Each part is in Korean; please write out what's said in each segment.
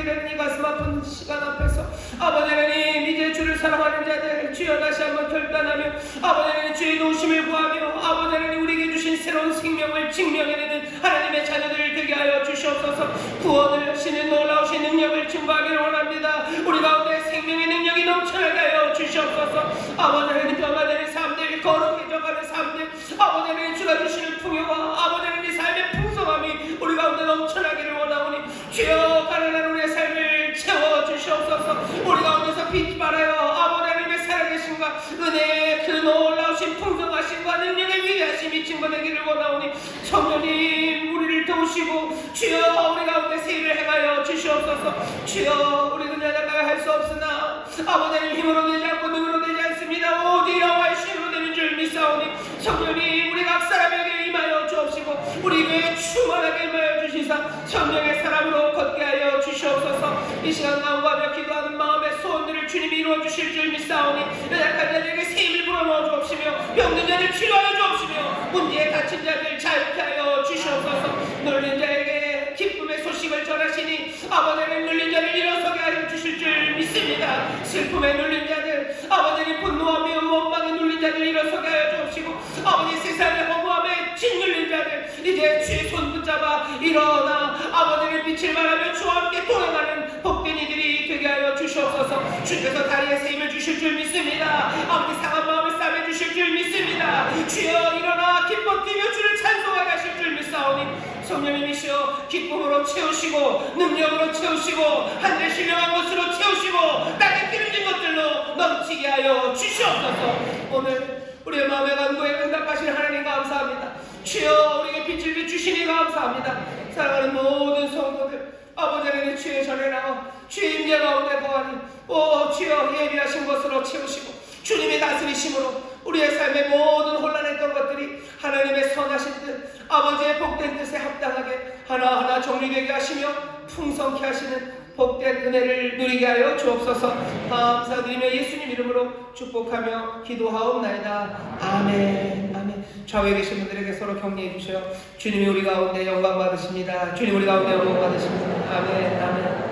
들게 되는 이 가슴 아픈 시간 앞에서 아버지 하나님, 이제 주를 사랑하는 자들 주여 다시 한번 결단하며 아버지 하나님 주의 도우심을 구하며 아버지 하나님 우리에게 주신 새로운 생명을 증명해내는 하나님의 자녀들 되게 하여 주시옵소서. 구원을 하시는 놀라우신 능력을 증거하기를 원합니다. 우리 가운데 생명의 능력이 넘쳐나게 하여 주시옵소서. 아버지 하나님 변화되는 삶들, 거룩해져가는 삶들, 아버지 하나님 주가 주시는 풍요와 아버지 하나님 삶의 풍성함이 우리 가운데 넘쳐나기를 원하오니 주여 가난한 우리의 삶을 채워주시옵소서. 우리 가운데서 빛 발하여 아버지 하나님의 살아계심과 은혜의 그 놀라우신 풍성하심과 능력의 위대하심이 증거되기를 원하오니 성령님 우리를 도우시고 주여 우리 가운데 세일을 행하여 주시옵소서. 주여 우리 그냥 할 수 없으나 아버지 하나님 힘으로 되지 않고 능으로 되지 않습니다. 오직 여호와의 신으로 되는 줄 믿사오니 성령님 우리 각 사람에게 임하여 주옵시고 우리 교회에 충만하게 임하여 주시사 성령의 사람으로 걷게 하여 주시옵소서. 이 시간 간구하며 기도하는 마음의 소원들을 주님이 이루어 주실 줄 믿사오니 연약한 자들에게 새 힘을 불어넣어 주옵시며 병든 자들 치료하여 주옵시며 문제에 갇힌 자들 자유케 하여 주시옵소서. 눌린 자에게 기쁨의 소식을 전하시니 아버지 하나님 눌린 자를 일어서게 하여 주실 줄 믿습니다. 슬픔에 눌린 자들 아버지 하나님 분노하며 원망에 눌린 자들 일어서게 하여 주옵시고 아버지 세상의 허무함에 짓눌린 자들 이제 주의 손 붙잡아 일어나 아버지를 빛을 발하며 주와 함께 동행하는 복된 이들이 되게 하여 주시옵소서. 주께서 다리에 새 힘을 주실 줄 믿습니다. 아버지 상한 마음을 싸매 주실 줄 믿습니다. 주여 일어나 기뻐 뛰며 주를 찬송하게 하실 줄 믿사오니 성령님이시여 기쁨으로 채우시고 능력으로 채우시고 하늘에 신령한 것으로 채우시고 땅에 기름진 것들로 넘치게 하여 주시옵소서. 오늘 우리의 마음의 간구에 응답하신 하나님 감사합니다. 주여 우리에게 빛을 비추시니 감사합니다. 사랑하는 모든 성도들 아버지 하나님 주의 전에 나와 주의 임재 가운데 거하니 오 주여 예비하신 것으로 채우시고 주님의 다스리심으로 우리의 삶의 모든 혼란했던 것들이 하나님의 선하신 뜻 아버지의 복된 뜻에 합당하게 하나하나 정리되게 하시며 풍성케 하시는 복된 은혜를 누리게 하여 주옵소서. 감사드리며 예수님 이름으로 축복하며 기도하옵나이다. 아멘. 아멘. 좌우에 계신 분들에게 서로 격려해 주셔요. 주님이 우리 가운데 영광 받으십니다. 주님 우리 가운데 영광 받으십니다. 아멘. 아멘.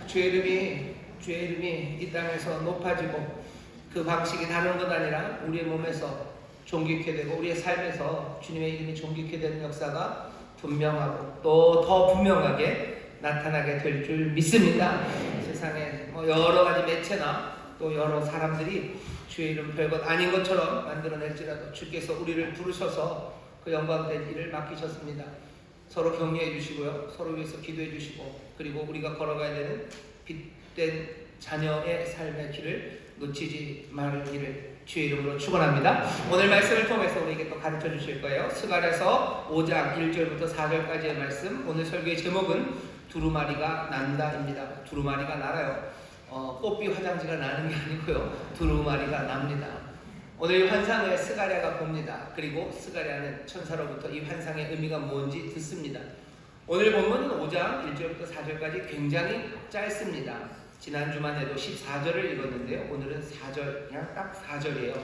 주의 이름이 이 땅에서 높아지고 그 방식이 다른 것 아니라 우리의 몸에서 존귀케 되고 우리의 삶에서 주님의 이름이 존귀케 되는 역사가 분명하고 또 더 분명하게 나타나게 될 줄 믿습니다. 세상에 여러 가지 매체나 또 여러 사람들이 주의 이름 별것 아닌 것처럼 만들어낼지라도 주께서 우리를 부르셔서 그 영광된 일을 맡기셨습니다. 서로 격려해 주시고요. 서로 위해서 기도해 주시고 그리고 우리가 걸어가야 되는 빛된 자녀의 삶의 길을 놓치지 말기를 주의 이름으로 축원합니다. 오늘 말씀을 통해서 우리에게 또 가르쳐 주실 거예요. 스가랴서 5장 1절부터 4절까지의 말씀. 오늘 설교의 제목은 두루마리가 난다입니다. 두루마리가 날아요. 뽀삐 화장지가 나는 게 아니고요. 두루마리가 납니다. 오늘 이 환상을 스가랴가 봅니다. 그리고 스가랴는 천사로부터 이 환상의 의미가 뭔지 듣습니다. 오늘 본문은 5장 1절부터 4절까지 굉장히 짧습니다. 지난주만 해도 14절을 읽었는데요. 오늘은 4절, 그냥 딱 4절이에요.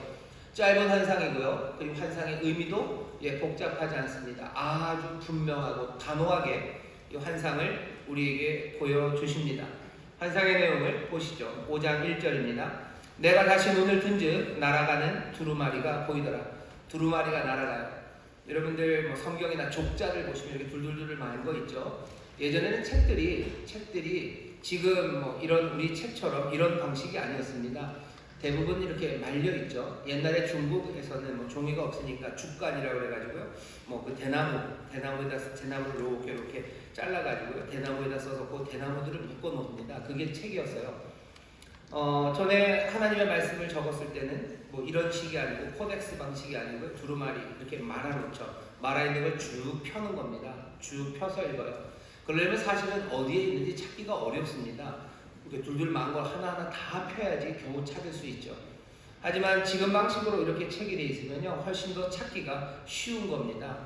짧은 환상이고요. 그리고 환상의 의미도 복잡하지 않습니다. 아주 분명하고 단호하게 이 환상을 우리에게 보여주십니다. 환상의 내용을 보시죠. 5장 1절입니다. 내가 다시 눈을 든즉 날아가는 두루마리가 보이더라. 두루마리가 날아가요. 여러분들 성경이나 족자를 보시면 이렇게 둘둘둘 많은 거 있죠. 예전에는 책들이 지금 이런 우리 책처럼 이런 방식이 아니었습니다. 대부분 이렇게 말려 있죠. 옛날에 중국에서는 종이가 없으니까 죽간이라고 그래가지고요. 그 대나무를 이렇게 잘라가지고요. 대나무에다 써서 그 대나무들을 묶어 놓습니다. 그게 책이었어요. 전에 하나님의 말씀을 적었을 때는 이런 식이 아니고 코덱스 방식이 아니고 두루마리 이렇게 말아놓죠. 말아있는 걸 쭉 펴는 겁니다. 쭉 펴서 읽어요. 그러려면 사실은 어디에 있는지 찾기가 어렵습니다. 이렇게 둘둘 많은 걸 하나하나 다 펴야지 겨우 찾을 수 있죠. 하지만 지금 방식으로 이렇게 책이 되어 있으면요 훨씬 더 찾기가 쉬운 겁니다.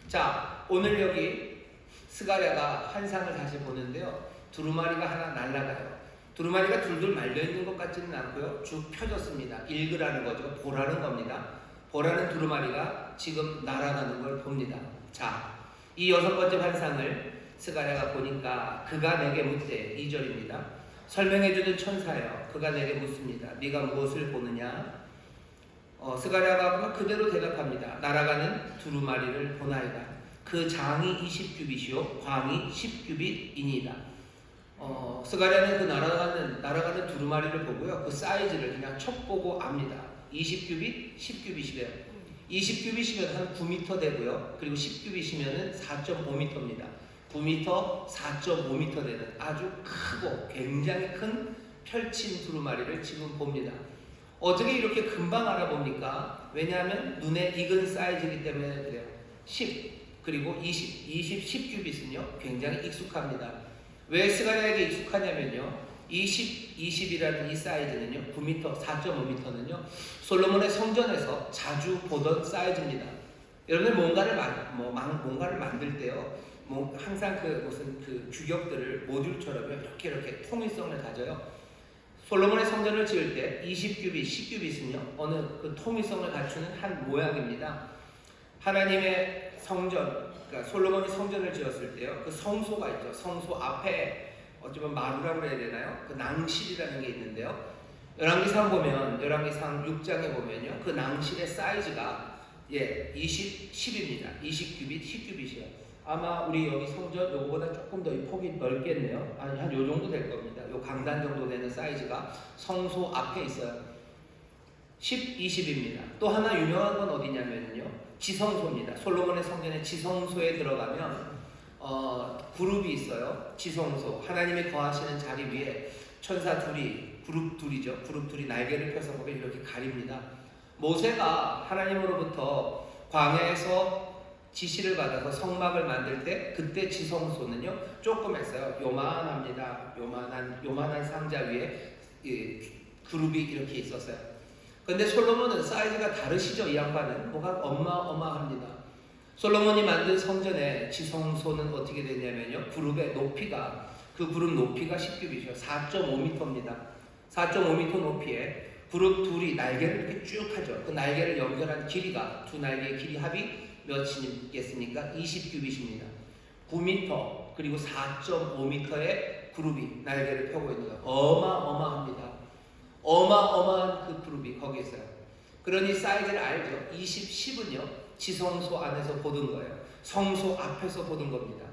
자, 오늘 여기 스가랴가 환상을 다시 보는데요. 두루마리가 하나 날아가요. 두루마리가 둘둘 말려있는 것 같지는 않고요. 쭉 펴졌습니다. 읽으라는 거죠. 보라는 겁니다. 보라는 두루마리가 지금 날아가는 걸 봅니다. 자, 이 6번째 환상을 스가랴가 보니까 그가 내게 묻되 2절입니다. 설명해주던 천사여 그가 내게 묻습니다. 네가 무엇을 보느냐? 스가랴가 그대로 대답합니다. 날아가는 두루마리를 보나이다. 그 장이 20규빗이요 광이 10규빗이니이다. 스가랴는 그 날아가는 두루마리를 보고요. 그 사이즈를 그냥 척 보고 압니다. 20규빗, 10규빗이래요. 20규빗이면 한 9m 되고요. 그리고 10규빗이면 4.5m입니다. 9m, 4.5m 되는 아주 크고 굉장히 큰 펼친 두루마리를 지금 봅니다. 어떻게 이렇게 금방 알아봅니까? 왜냐하면 눈에 익은 사이즈이기 때문에 그래요. 10 그리고 20 10규빗은요 굉장히 익숙합니다. 왜 스가랴에게 익숙하냐면요 20이라는 이 사이즈는요 9m, 4.5m는요 솔로몬의 성전에서 자주 보던 사이즈입니다. 여러분들 뭔가를 만들 때요 항상 무슨 규격들을 모듈처럼 이렇게 통일성을 가져요. 솔로몬의 성전을 지을 때 20규빗, 10규빗은요 어느 그 통일성을 갖추는 한 모양입니다. 하나님의 성전, 그러니까 솔로몬이 성전을 지었을 때요 그 성소가 있죠. 성소 앞에 어쩌면 마루라고 해야 되나요? 그 낭실이라는 게 있는데요. 열왕기상 6장에 보면요 그 낭실의 사이즈가 10입니다. 20규빗, 10규빗이요. 아마 우리 여기 성전 요거보다 조금 더 폭이 넓겠네요. 한 요 정도 될 겁니다. 요 강단 정도 되는 사이즈가 성소 앞에 있어요. 10, 20입니다. 또 하나 유명한 건 어디냐면요. 지성소입니다. 솔로몬의 성전의 지성소에 들어가면 그룹이 있어요. 지성소. 하나님이 거하시는 자리 위에 천사 둘이, 그룹 둘이 날개를 펴서 거기를 이렇게 가립니다. 모세가 하나님으로부터 광야에서 지시를 받아서 성막을 만들 때 그때 지성소는요 조금 했어요. 요만합니다. 요만한 상자 위에 그룹이 이렇게 있었어요. 근데 솔로몬은 사이즈가 다르시죠. 이 양반은 뭐가 어마어마합니다. 솔로몬이 만든 성전의 지성소는 어떻게 되냐면요 그룹의 높이가 그 그룹 높이가 10규빗이요 4.5m입니다. 4.5m 높이에 그룹 둘이 날개를 이렇게 쭉 하죠. 그 날개를 연결한 길이가 두 날개의 길이 합이 몇이겠습니까? 20규빗입니다. 9m 그리고 4.5m의 그룹이 날개를 펴고 있는 거예요. 어마어마합니다. 어마어마한 그 그룹이 거기 있어요. 그러니 사이즈를 알죠. 20, 10은요 지성소 안에서 보던 거예요. 성소 앞에서 보던 겁니다.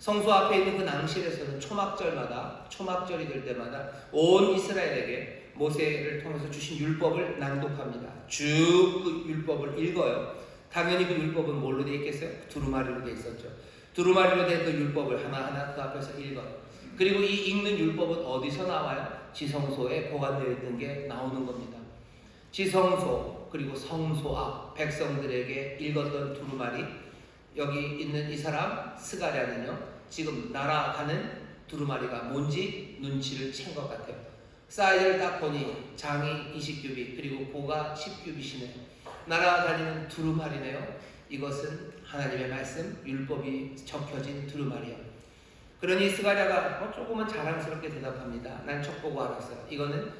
성소 앞에 있는 그 낭실에서는 초막절이 될 때마다 온 이스라엘에게 모세를 통해서 주신 율법을 낭독합니다. 쭉 그 율법을 읽어요. 당연히 그 율법은 뭘로 되어 있겠어요? 두루마리로 되어 있었죠. 두루마리로 된 그 율법을 하나하나 그 앞에서 읽어요. 그리고 이 읽는 율법은 어디서 나와요? 지성소에 보관되어 있는 게 나오는 겁니다. 지성소 그리고 성소 앞 백성들에게 읽었던 두루마리. 여기 있는 이 사람 스가랴는요 지금 날아가는 두루마리가 뭔지 눈치를 챈 것 같아요. 사이즈를 딱 보니 장이 20규빗 그리고 고가 10규빗이네요. 날아다니는 두루마리네요. 이것은 하나님의 말씀 율법이 적혀진 두루마리요. 그러니 스가랴가 조금은 자랑스럽게 대답합니다. 난 척 보고 알았어요. 이거는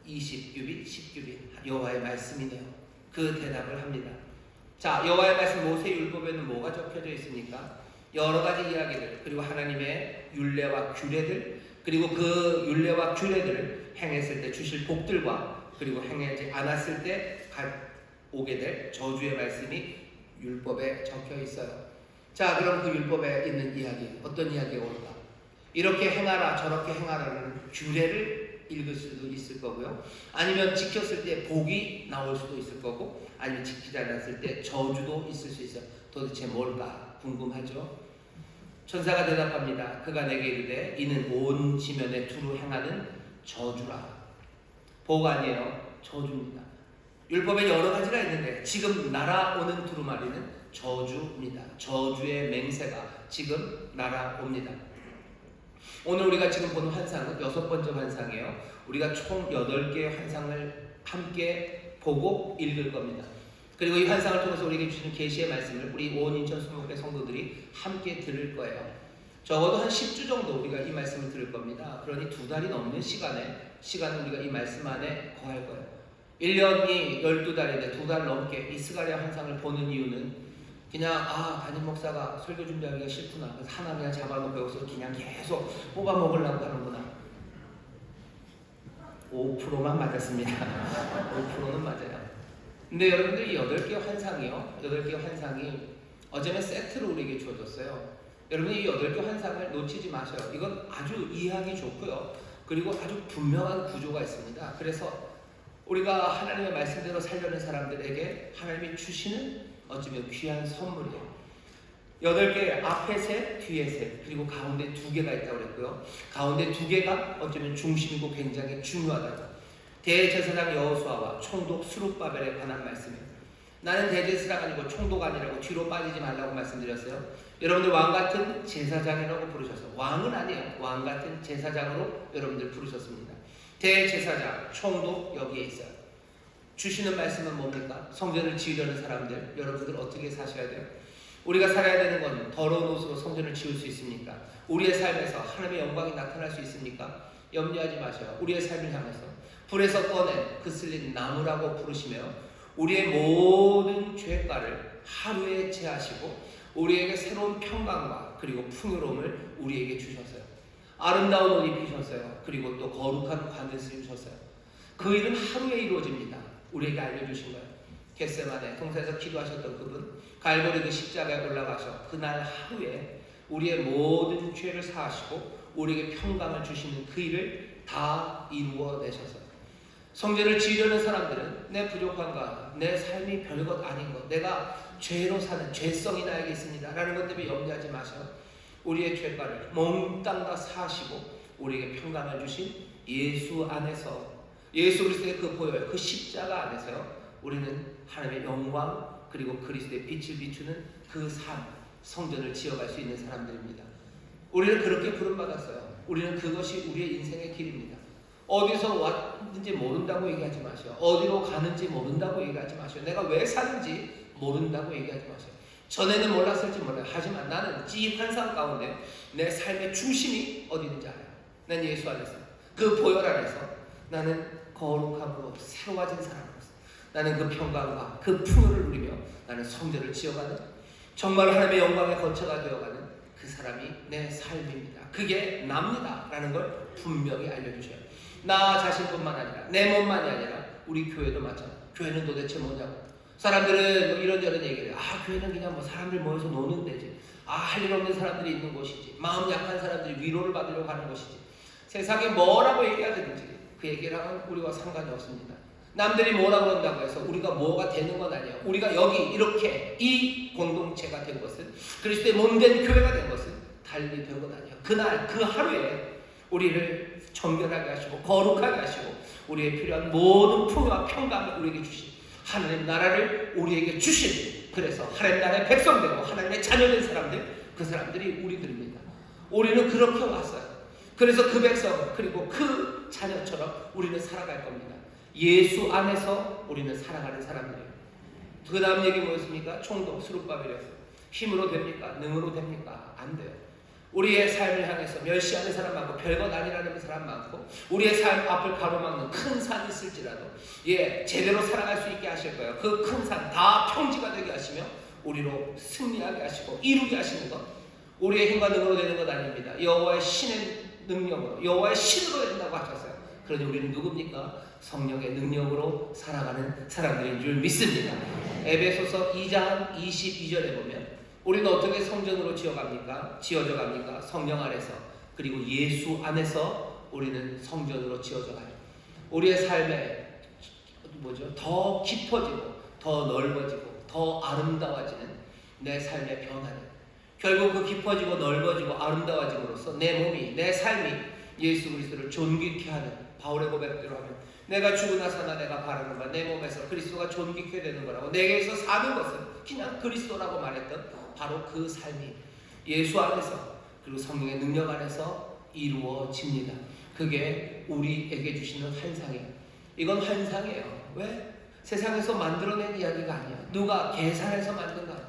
20규빗, 10규빗 여호와의 말씀이네요. 그 대답을 합니다. 자, 여호와의 말씀 모세 율법에는 뭐가 적혀져 있습니까? 여러 가지 이야기들 그리고 하나님의 율례와 규례들 그리고 그 율례와 규례들을 행했을 때 주실 복들과 그리고 행하지 않았을 때 오게 될 저주의 말씀이 율법에 적혀 있어요. 자, 그럼 그 율법에 있는 이야기 어떤 이야기가 올까? 이렇게 행하라 저렇게 행하라는 규례를 읽을 수도 있을 거고요. 아니면 지켰을 때 복이 나올 수도 있을 거고 아니면 지키지 않았을 때 저주도 있을 수 있어요. 도대체 뭘까 궁금하죠? 천사가 대답합니다. 그가 내게 이르되 이는 온 지면에 두루 행하는 저주라. 복 아니에요. 저주입니다. 율법에 여러 가지가 있는데 지금 날아오는 두루마리는 저주입니다. 저주의 맹세가 지금 날아옵니다. 오늘 우리가 지금 보는 환상은 6번째 환상이에요. 우리가 총 8개의 환상을 함께 보고 읽을 겁니다. 그리고 이 환상을 통해서 우리에게 주시는 계시의 말씀을 우리 온 인천 수목회 성도들이 함께 들을 거예요. 적어도 한 10주 정도 우리가 이 말씀을 들을 겁니다. 그러니 2달이 넘는 시간을 우리가 이 말씀 안에 거할 거예요. 1년이 12달인데 2달 넘게 이 스가랴 환상을 보는 이유는 그냥 담임 목사가 설교 준비하기가 싫구나. 그래서 하나 그냥 잡아놓고 여기서 그냥 계속 뽑아 먹으려고 하는구나. 5%만 맞았습니다. 5%는 맞아요. 근데 여러분들 이 8개 환상이요. 8개 환상이 어제는 세트로 우리에게 주어졌어요. 여러분 이 8개 환상을 놓치지 마셔요. 이건 아주 이해하기 좋고요. 그리고 아주 분명한 구조가 있습니다. 그래서 우리가 하나님의 말씀대로 살려는 사람들에게 하나님이 주시는 어쩌면 귀한 선물이에요. 8개, 앞에 셋, 뒤에 셋, 그리고 가운데 2개가 있다고 그랬고요. 가운데 2개가 어쩌면 중심이고 굉장히 중요하다고. 대제사장 여호수아와 총독 스룹바벨에 관한 말씀이에요. 나는 대제사장 아니고 총독 아니라고 뒤로 빠지지 말라고 말씀드렸어요. 여러분들 왕 같은 제사장이라고 부르셔서, 왕은 아니에요. 왕 같은 제사장으로 여러분들 부르셨습니다. 대제사장, 총독 여기에 있어요. 주시는 말씀은 뭡니까? 성전을 지으려는 사람들, 여러분들 어떻게 사셔야 돼요? 우리가 살아야 되는 건 더러운 옷으로 성전을 지을 수 있습니까? 우리의 삶에서 하나님의 영광이 나타날 수 있습니까? 염려하지 마셔요. 우리의 삶을 향해서 불에서 꺼낸 그 쓸린 나무라고 부르시며 우리의 모든 죄가를 하루에 제하시고 우리에게 새로운 평강과 그리고 풍요로움을 우리에게 주셨어요. 아름다운 옷 입히셨어요. 그리고 또 거룩한 관을 쓰셨어요. 그 일은 하루에 이루어집니다. 우리에게 알려주신 거예요. 겟세마네 동산에서 기도하셨던 그분, 갈보리 그 십자가에 올라가셔 그날 하루에 우리의 모든 죄를 사하시고 우리에게 평강을 주시는 그 일을 다 이루어내셔서 성전을 지으려는 사람들은 내 부족함과 내 삶이 별것 아닌 것, 내가 죄로 사는 죄성이 나에게 있습니다 라는 것 때문에 염려하지 마셔. 우리의 죄가를 몽땅 다 사하시고 우리에게 평강을 주신 예수 안에서, 예수 그리스도의 그 보혈, 그 십자가 안에서요, 우리는 하나님의 영광 그리고 그리스도의 빛을 비추는 그 삶, 성전을 지어갈 수 있는 사람들입니다. 우리는 그렇게 부름받았어요. 우리는 그것이 우리의 인생의 길입니다. 어디서 왔는지 모른다고 얘기하지 마시오. 어디로 가는지 모른다고 얘기하지 마시오. 내가 왜 사는지 모른다고 얘기하지 마시오. 전에는 몰랐을지 몰라요. 하지만 나는 이 환상 가운데 내 삶의 중심이 어디 있는지 알아요. 난 예수 안에서, 그 보혈 안에서 나는 거룩함으로 새로워진 사람으로서 나는 그 평강과 그 풍요를 누리며 나는 성전을 지어가는, 정말 하나님의 영광의 거처가 되어가는 그 사람이 내 삶입니다. 그게 납니다 라는 걸 분명히 알려주셔요. 나 자신뿐만 아니라 내 몸만이 아니라 우리 교회도 마찬가지예요. 교회는 도대체 뭐냐고. 사람들은 뭐 이런저런 얘기를 해요. 교회는 그냥 뭐 사람들 모여서 노는 데지. 할 일 없는 사람들이 있는 곳이지. 마음 약한 사람들이 위로를 받으려고 하는 곳이지. 세상에 뭐라고 얘기하든지 그 얘기랑은 우리와 상관이 없습니다. 남들이 뭐라 그런다고 해서 우리가 뭐가 되는 건 아니에요. 우리가 여기 이렇게 이 공동체가 된 것은, 그리스도의 몸된 교회가 된 것은 달리 된 건 아니에요. 그날 그 하루에 우리를 정결하게 하시고 거룩하게 하시고 우리의 필요한 모든 풍요와 평강을 우리에게 주신 하나님 나라를 우리에게 주신, 그래서 하나님 나라의 백성되고 하나님의 자녀된 사람들, 그 사람들이 우리들입니다. 우리는 그렇게 왔어요. 그래서 그 백성 그리고 그 자녀처럼 우리는 살아갈 겁니다. 예수 안에서 우리는 살아가는 사람들이에요. 그 다음 얘기 뭐였습니까? 총독 스룹바벨이었어요. 힘으로 됩니까? 능으로 됩니까? 안 돼요. 우리의 삶을 향해서 멸시하는 사람 많고 별것 아니라는 사람 많고 우리의 삶 앞을 가로막는 큰 산이 있을지라도 제대로 살아갈 수 있게 하실 거예요. 그 큰 산 다 평지가 되게 하시며 우리로 승리하게 하시고 이루게 하시는 것, 우리의 힘과 능으로 되는 것 아닙니다. 여호와의 신의 능력으로, 여호와의 신으로 된다고 하셨어요. 그러니 우리는 누굽니까? 성령의 능력으로 살아가는 사람들인 줄 믿습니다. 에베소서 2장 22절에 보면 우리는 어떻게 성전으로 지어갑니까? 지어져 갑니까? 성령 안에서, 그리고 예수 안에서 우리는 성전으로 지어져 가요. 우리의 삶에 더 깊어지고 더 넓어지고 더 아름다워지는 내 삶의 변화는 결국 그 깊어지고 넓어지고 아름다워짐으로써 내 몸이, 내 삶이 예수 그리스도를 존귀케 하는, 바울의 고백대로 하면 내가 죽으나 사나 내가 바라는 바 내 몸에서 그리스도가 존귀케 되는 거라고, 내게서 사는 것은 그냥 그리스도라고 말했던 바로 그 삶이 예수 안에서 그리고 성령의 능력 안에서 이루어집니다. 그게 우리에게 주시는 환상이에요. 이건 환상이에요. 왜? 세상에서 만들어낸 이야기가 아니야. 누가 계산해서 만든 거 아니야.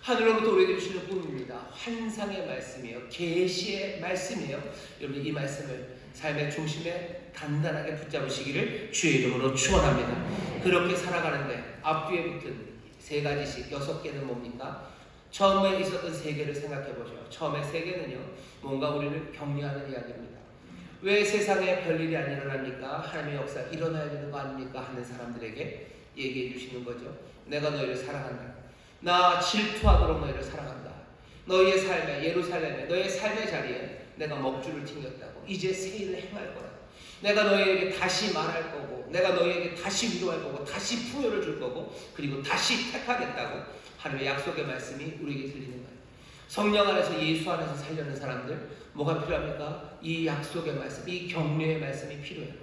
하늘로부터 우리에게 주시는 꿈입니다. 환상의 말씀이에요. 계시의 말씀이에요. 여러분 이 말씀을 삶의 중심에 단단하게 붙잡으시기를 주의 이름으로 축원합니다. 그렇게 살아가는데 앞뒤에 붙은 세 가지씩 6개는 뭡니까? 처음에 있었던 세계를 생각해 보죠. 처음에 세계는요, 뭔가 우리를 격려하는 이야기입니다. 왜 세상에 별일이 안 일어납니까? 하나님의 역사 일어나야 되는 거 아닙니까? 하는 사람들에게 얘기해 주시는 거죠. 내가 너희를 사랑한다. 나 질투하도록 너희를 사랑한다. 너희의 삶에, 예루살렘에, 너희의 삶의 자리에 내가 먹줄을 튕겼다고. 이제 새 일을 행할 거라고. 내가 너희에게 다시 말할 거고, 내가 너희에게 다시 위로할 거고, 다시 풍요를 줄 거고, 그리고 다시 택하겠다고 하나님의 약속의 말씀이 우리에게 들리는 거예요. 성령 안에서, 예수 안에서 살려는 사람들, 뭐가 필요합니까? 이 약속의 말씀, 이 격려의 말씀이 필요해요.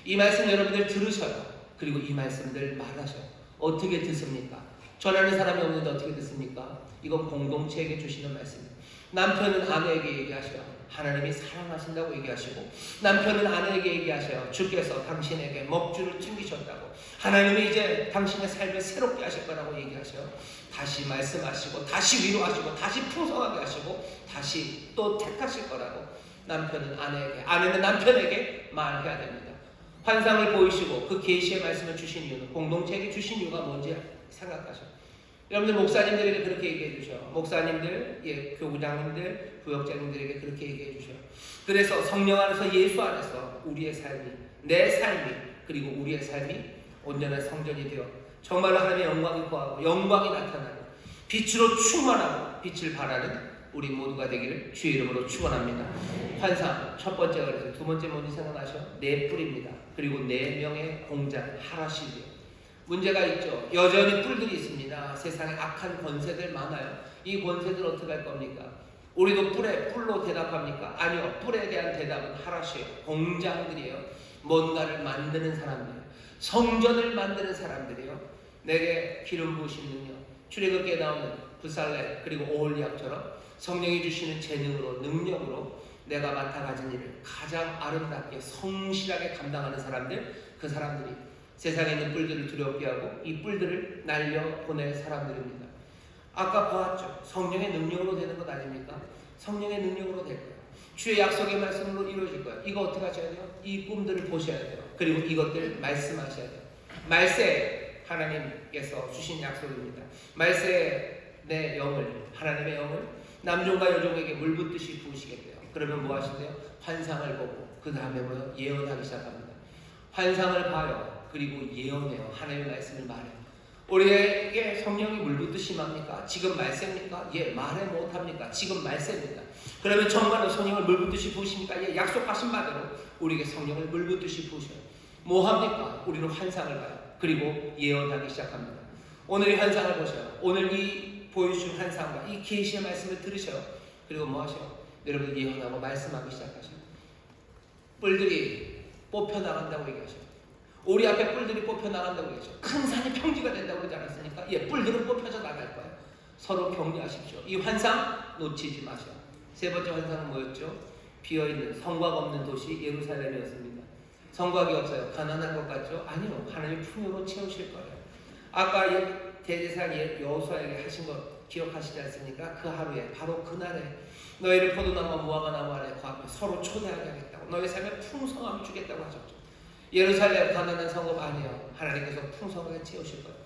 이 말씀 여러분들 들으셔요. 그리고 이 말씀들 말하셔요. 어떻게 듣습니까? 전하는 사람이 없는데 어떻게 듣습니까? 이건 공동체에게 주시는 말씀입니다. 남편은 아내에게 얘기하셔요. 하나님이 사랑하신다고 얘기하시고, 남편은 아내에게 얘기하셔요. 주께서 당신에게 먹줄을 튕기셨다고, 하나님이 이제 당신의 삶을 새롭게 하실 거라고 얘기하셔요. 다시 말씀하시고, 다시 위로하시고, 다시 풍성하게 하시고, 다시 또 택하실 거라고 남편은 아내에게, 아내는 남편에게 말해야 됩니다. 환상을 보이시고 그 계시의 말씀을 주신 이유는, 공동체에게 주신 이유가 뭔지 생각하셔요. 여러분들 목사님들에게 그렇게 얘기해 주셔. 목사님들, 교구장님들, 부역장님들에게 그렇게 얘기해 주셔. 그래서 성령 안에서, 예수 안에서 우리의 삶이, 내 삶이, 그리고 우리의 삶이 온전한 성전이 되어 정말로 하나님의 영광이 거하고 영광이 나타나고 빛으로 충만하고 빛을 발하는 우리 모두가 되기를 주의 이름으로 축원합니다. 환상 첫 번째가 그래서, 두 번째 뭔지 생각나셔? 네 뿔입니다. 그리고 네 명의 공장 하라시리요. 문제가 있죠. 여전히 뿔들이 있습니다. 세상에 악한 권세들 많아요. 이 권세들 어떻게 할 겁니까? 우리도 뿔로 대답합니까? 아니요. 뿔에 대한 대답은 하라시예요. 공장들이에요. 뭔가를 만드는 사람들이에요. 성전을 만드는 사람들이에요. 내게 기름 부으신 능력, 출애굽기에 나오는 부살렘 그리고 오홀리압처럼 성령이 주시는 재능으로, 능력으로 내가 맡아 가진 일을 가장 아름답게 성실하게 감당하는 사람들, 그 사람들이 세상에 있는 뿔들을 두렵게 하고 이 뿔들을 날려보낼 사람들입니다. 아까 보았죠. 성령의 능력으로 되는 것 아닙니까? 성령의 능력으로 될 거예요. 주의 약속의 말씀으로 이루어질 거예요. 이거 어떻게 하셔야 돼요? 이 꿈들을 보셔야 돼요. 그리고 이것들 말씀하셔야 돼요. 말세, 하나님께서 주신 약속입니다. 말세 내 영을, 하나님의 영을 남종과 여종에게 물 붓듯이 부으시겠대요. 그러면 뭐 하신대요? 환상을 보고 그 다음에 뭐요? 예언하기 시작합니다. 환상을 봐요. 그리고 예언해요. 하나님의 말씀을 말해요. 우리에게 성령이 물 붓듯이 맙니까? 지금 말세입니까? 예, 말해 못합니까? 지금 말세입니다. 그러면 정말로 성령을 물 붓듯이 부으십니까? 예, 약속하신 바대로 우리에게 성령을 물 붓듯이 부으셔요. 뭐 합니까? 우리는 환상을 봐요. 그리고 예언하기 시작합니다. 오늘 이 환상을 보셔요. 오늘 이 보여주신 환상과 이 계시의 말씀을 들으셔요. 그리고 뭐 하셔요? 여러분들 예언하고 말씀하기 시작하셔요. 뿔들이 뽑혀나간다고 얘기하셔요. 우리 앞에 뿔들이 뽑혀나간다고 얘기하셔요. 큰 산이 평지가 된다고 그러지 않았습니까? 예, 뿔들은 뽑혀져 나갈 거예요. 서로 격려하십시오. 이 환상 놓치지 마셔요. 세 번째 환상은 뭐였죠? 비어있는 성곽 없는 도시 예루살렘이었습니다. 성곽이 없어요. 가난한 것 같죠? 아니요. 하나님 풍요로 채우실 거예요. 아까 대제사장 여호수아에게 하신 것 기억하시지 않습니까? 그 하루에, 바로 그날에 너희를 포도나무와 무화과나무 아래 거하며 서로 초대하게 하겠다고, 너희 삶에 풍성함을 주겠다고 하셨죠. 예루살렘 가난한 성읍 아니에요. 하나님께서 풍성하게 채우실 거예요.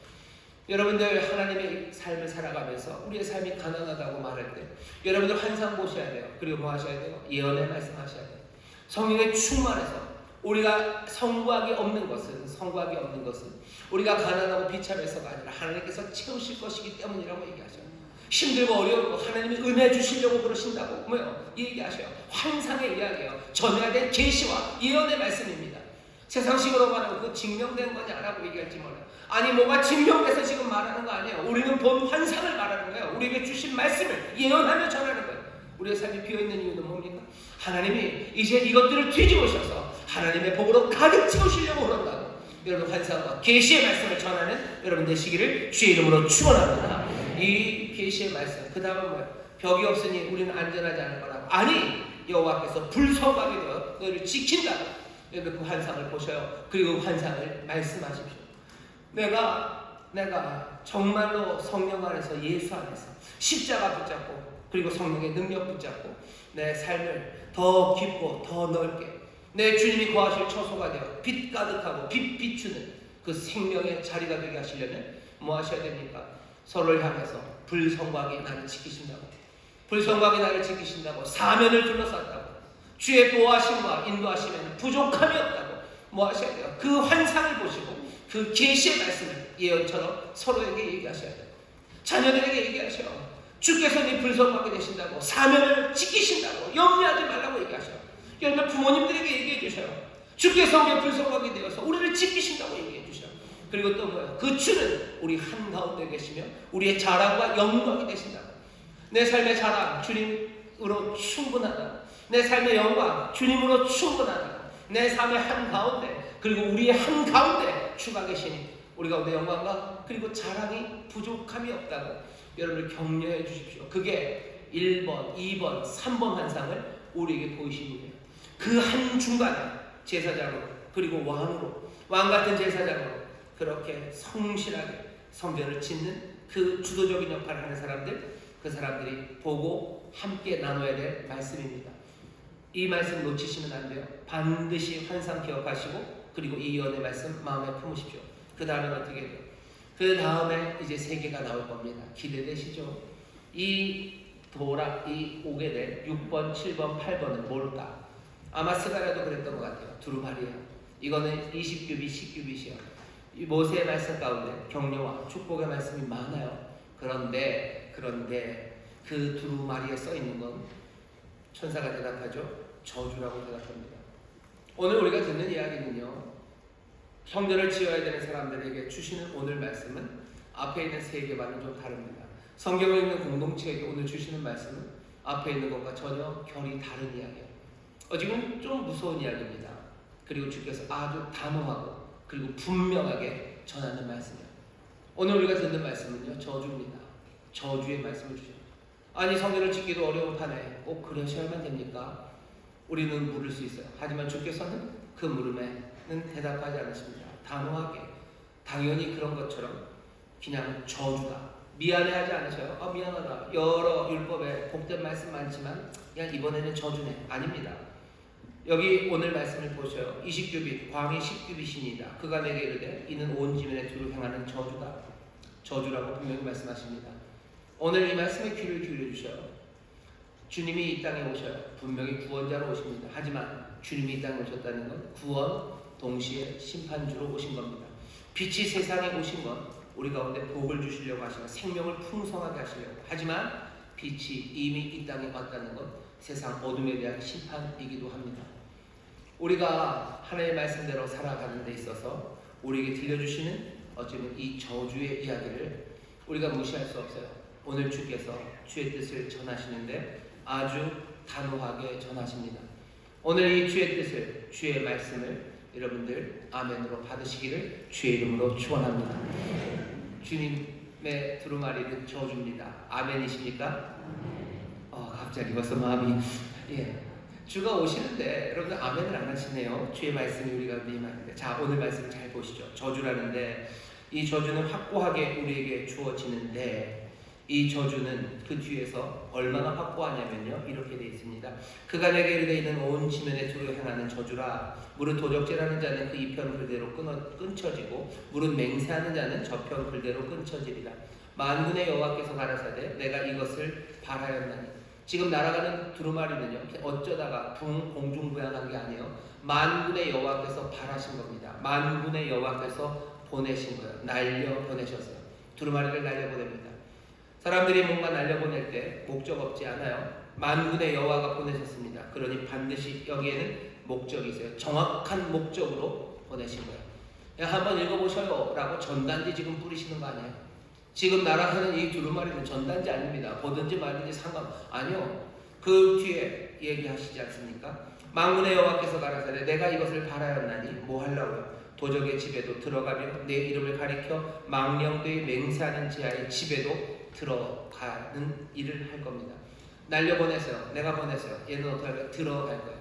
여러분들 하나님의 삶을 살아가면서 우리의 삶이 가난하다고 말할 때 여러분들 환상 보셔야 돼요. 그리고 뭐 하셔야 돼요? 예언의 말씀하셔야 돼요. 성령의 충만해서 우리가 성곽이 없는 것은 우리가 가난하고 비참해서가 아니라 하나님께서 채우실 것이기 때문이라고 얘기하셔요. 힘들고 어려운 거 하나님이 은혜 주시려고 그러신다고 뭐요? 얘기하셔요. 환상의 이야기예요. 전해야 될 계시와 예언의 말씀입니다. 세상식으로 말하면 그 증명된 거냐라고 얘기할지 몰라요. 아니 뭐가 증명돼서 지금 말하는 거 아니에요. 우리는 본 환상을 말하는 거예요. 우리에게 주신 말씀을 예언하며 전하는 거예요. 우리의 삶이 비어있는 이유는 뭡니까? 하나님이 이제 이것들을 뒤집으셔서 하나님의 복으로 가득 채우시려고 그런다고. 여러분 환상과 계시의 말씀을 전하는 여러분 되시기를 주의 이름으로 축원합니다. 이 계시의 말씀, 그 다음은 뭐예요? 벽이 없으니 우리는 안전하지 않을 거라고. 아니 여호와께서 불성하게 되어 너희를 지킨다고. 여러분 그 환상을 보셔요. 그리고 그 환상을 말씀하십시오. 내가 정말로 성령 안에서, 예수 안에서 십자가 붙잡고 그리고 성령의 능력 붙잡고 내 삶을 더 깊고 더 넓게 내 주님이 거하실 처소가 되어 빛 가득하고 빛 비추는 그 생명의 자리가 되게 하시려면 뭐 하셔야 됩니까? 서로를 향해서 불성곽이 나를 지키신다고, 불성곽이 나를 지키신다고, 사면을 둘러쌌다고, 주의 도와심과 인도하심에는 부족함이 없다고 뭐 하셔야 돼요? 그 환상을 보시고 그 계시의 말씀을 예언처럼 서로에게 얘기하셔야 돼요. 자녀들에게 얘기하셔요. 주께서 네 불성곽이 되신다고, 사면을 지키신다고, 염려하지 말라고 얘기하셔요. 여러분 부모님들에게 얘기해 주셔요. 주께서 우리의 불성곽이 되어서 우리를 지키신다고 얘기해 주셔요. 그리고 또 뭐예요? 그 주는 우리 한가운데 계시며 우리의 자랑과 영광이 되신다고. 내 삶의 자랑 주님으로 충분하다. 내 삶의 영광 주님으로 충분하다. 내 삶의 한가운데, 그리고 우리의 한가운데 주가 계시니 우리 가운데 영광과 그리고 자랑이 부족함이 없다고 여러분을 격려해 주십시오. 그게 1번, 2번, 3번 환상을 우리에게 보이신 거예요. 그 한 중간에 제사장으로, 그리고 왕으로, 왕같은 제사장으로 그렇게 성실하게 성전을 짓는 그 주도적인 역할을 하는 사람들, 그 사람들이 보고 함께 나눠야 될 말씀입니다. 이 말씀 놓치시면 안 돼요. 반드시 환상 기억하시고 그리고 이 예언의 말씀 마음에 품으십시오. 그 다음에 어떻게 해요? 그 다음에 이제 세계가 나올 겁니다. 기대되시죠? 이 오게 될 6번, 7번, 8번은 뭘까? 아마 스가랴도 그랬던 것 같아요. 두루마리야. 이거는 20규빗, 10규빗이요. 이 모세의 말씀 가운데 격려와 축복의 말씀이 많아요. 그런데 그 두루마리에 써 있는 건 천사가 대답하죠. 저주라고 대답합니다. 오늘 우리가 듣는 이야기는요, 성전을 지어야 되는 사람들에게 주시는 오늘 말씀은 앞에 있는 세계와는 좀 다릅니다. 성경을 읽는 공동체에게 오늘 주시는 말씀은 앞에 있는 것과 전혀 결이 다른 이야기예요. 지금 좀 무서운 이야기입니다. 그리고 주께서 아주 단호하고 그리고 분명하게 전하는 말씀이에요. 오늘 우리가 듣는 말씀은요, 저주입니다. 저주의 말씀을 주셔요. 아니 성전을 짓기도 어려운 판에 꼭 그러셔야만 됩니까? 우리는 물을 수 있어요. 하지만 주께서는 그 물음에는 대답하지 않으십니다. 단호하게, 당연히 그런 것처럼 그냥 저주다. 미안해하지 않으셔요. 미안하다. 여러 율법에 복된 말씀 많지만 그냥 이번에는 저주네. 아닙니다. 여기 오늘 말씀을 보셔요. 20규빗, 광이 10규빗이니이다. 그가 내게 이르되 이는 온 지면에 두루 행하는 저주다. 저주라고 분명히 말씀하십니다. 오늘 이 말씀에 귀를 기울여 주셔요. 주님이 이 땅에 오셔요. 분명히 구원자로 오십니다. 하지만 주님이 이 땅에 오셨다는 건 구원 동시에 심판주로 오신 겁니다. 빛이 세상에 오신 건 우리 가운데 복을 주시려고 하시고 생명을 풍성하게 하시려고. 하지만 빛이 이미 이 땅에 왔다는 건 세상 어둠에 대한 심판이기도 합니다. 우리가 하나님의 말씀대로 살아가는 데 있어서 우리에게 들려주시는 어쩌면 이 저주의 이야기를 우리가 무시할 수 없어요. 오늘 주께서 주의 뜻을 전하시는데 아주 단호하게 전하십니다. 오늘 이 주의 뜻을, 주의 말씀을 여러분들 아멘으로 받으시기를 주의 이름으로 축원합니다. 주님의 두루마리는 저주입니다. 아멘이십니까? 갑자기 벌써 마음이 주가 오시는데 여러분들 아멘을 안 하시네요. 주의 말씀이 우리가 임하는데. 자, 오늘 말씀을 잘 보시죠. 저주라는데 이 저주는 확고하게 우리에게 주어지는데 이 저주는 그 뒤에서 얼마나 확고하냐면요, 이렇게 되어 있습니다. 그가 내게 이르되 이는 온 지면에 두루 행하는 저주라. 무릇 도적질하는 자는 그 이편 그대로 끊쳐지고 무릇 맹세하는 자는 저편 그대로 끊쳐지리라. 만군의 여호와께서 가라사대 내가 이것을 바라였나니. 지금 날아가는 두루마리는요, 어쩌다가 공중부양한 게 아니에요. 만군의 여호와께서 바라신 겁니다. 만군의 여호와께서 보내신 거예요. 날려 보내셨어요. 두루마리를 날려 보냅니다. 사람들이 뭔가 날려보낼 때 목적 없지 않아요. 만군의 여호와가 보내셨습니다. 그러니 반드시 여기에는 목적이 있어요. 정확한 목적으로 보내신 거예요. 한번 읽어보셔요 라고 전단지 지금 뿌리시는 거 아니에요. 지금 날아가는 이 두루마리는 전단지 아닙니다. 보든지 말든지 아니요. 그 뒤에 얘기하시지 않습니까? 만군의 여호와께서 가라사대 내가 이것을 바라였나니 뭐 하려고요? 도적의 집에도 들어가며 내 이름을 가리켜 망령되이 맹세하는 자의 집에도 들어가는 일을 할 겁니다. 날려보내세요. 내가 보내세요. 얘는 어떻게 할까요? 들어갈 거예요.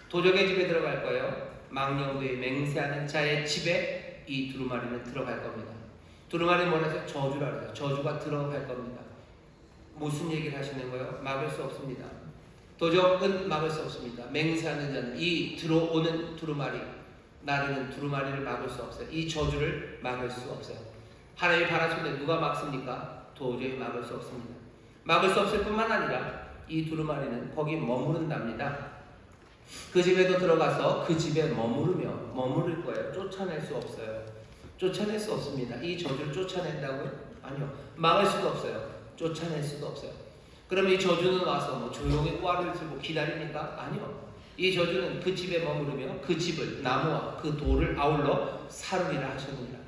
도적의 집에 들어갈 거예요. 망령되이 맹세하는 자의 집에 이 두루마리는 들어갈 겁니다. 두루마리는 뭐라서 저주라 그래요. 저주가 들어갈 겁니다. 무슨 얘기를 하시는 거예요? 막을 수 없습니다. 도적은 막을 수 없습니다. 맹세하는 자는 이 들어오는 두루마리, 나르는 두루마리를 막을 수 없어요. 이 저주를 막을 수 없어요. 하나님이 바라시는데 누가 막습니까? 도저히 막을 수 없습니다. 막을 수 없을 뿐만 아니라 이 두루마리는 거기 머무른답니다. 그 집에도 들어가서 그 집에 머무를 거예요. 쫓아낼 수 없어요. 쫓아낼 수 없습니다. 이 저주를 쫓아낸다고요? 아니요. 막을 수도 없어요. 쫓아낼 수도 없어요. 그럼 이 저주는 와서 뭐 조용히 꽈를 들고 기다립니까? 아니요. 이 저주는 그 집에 머무르며 그 집을 나무와 그 돌을 아울러 사르리라 하셨느니라.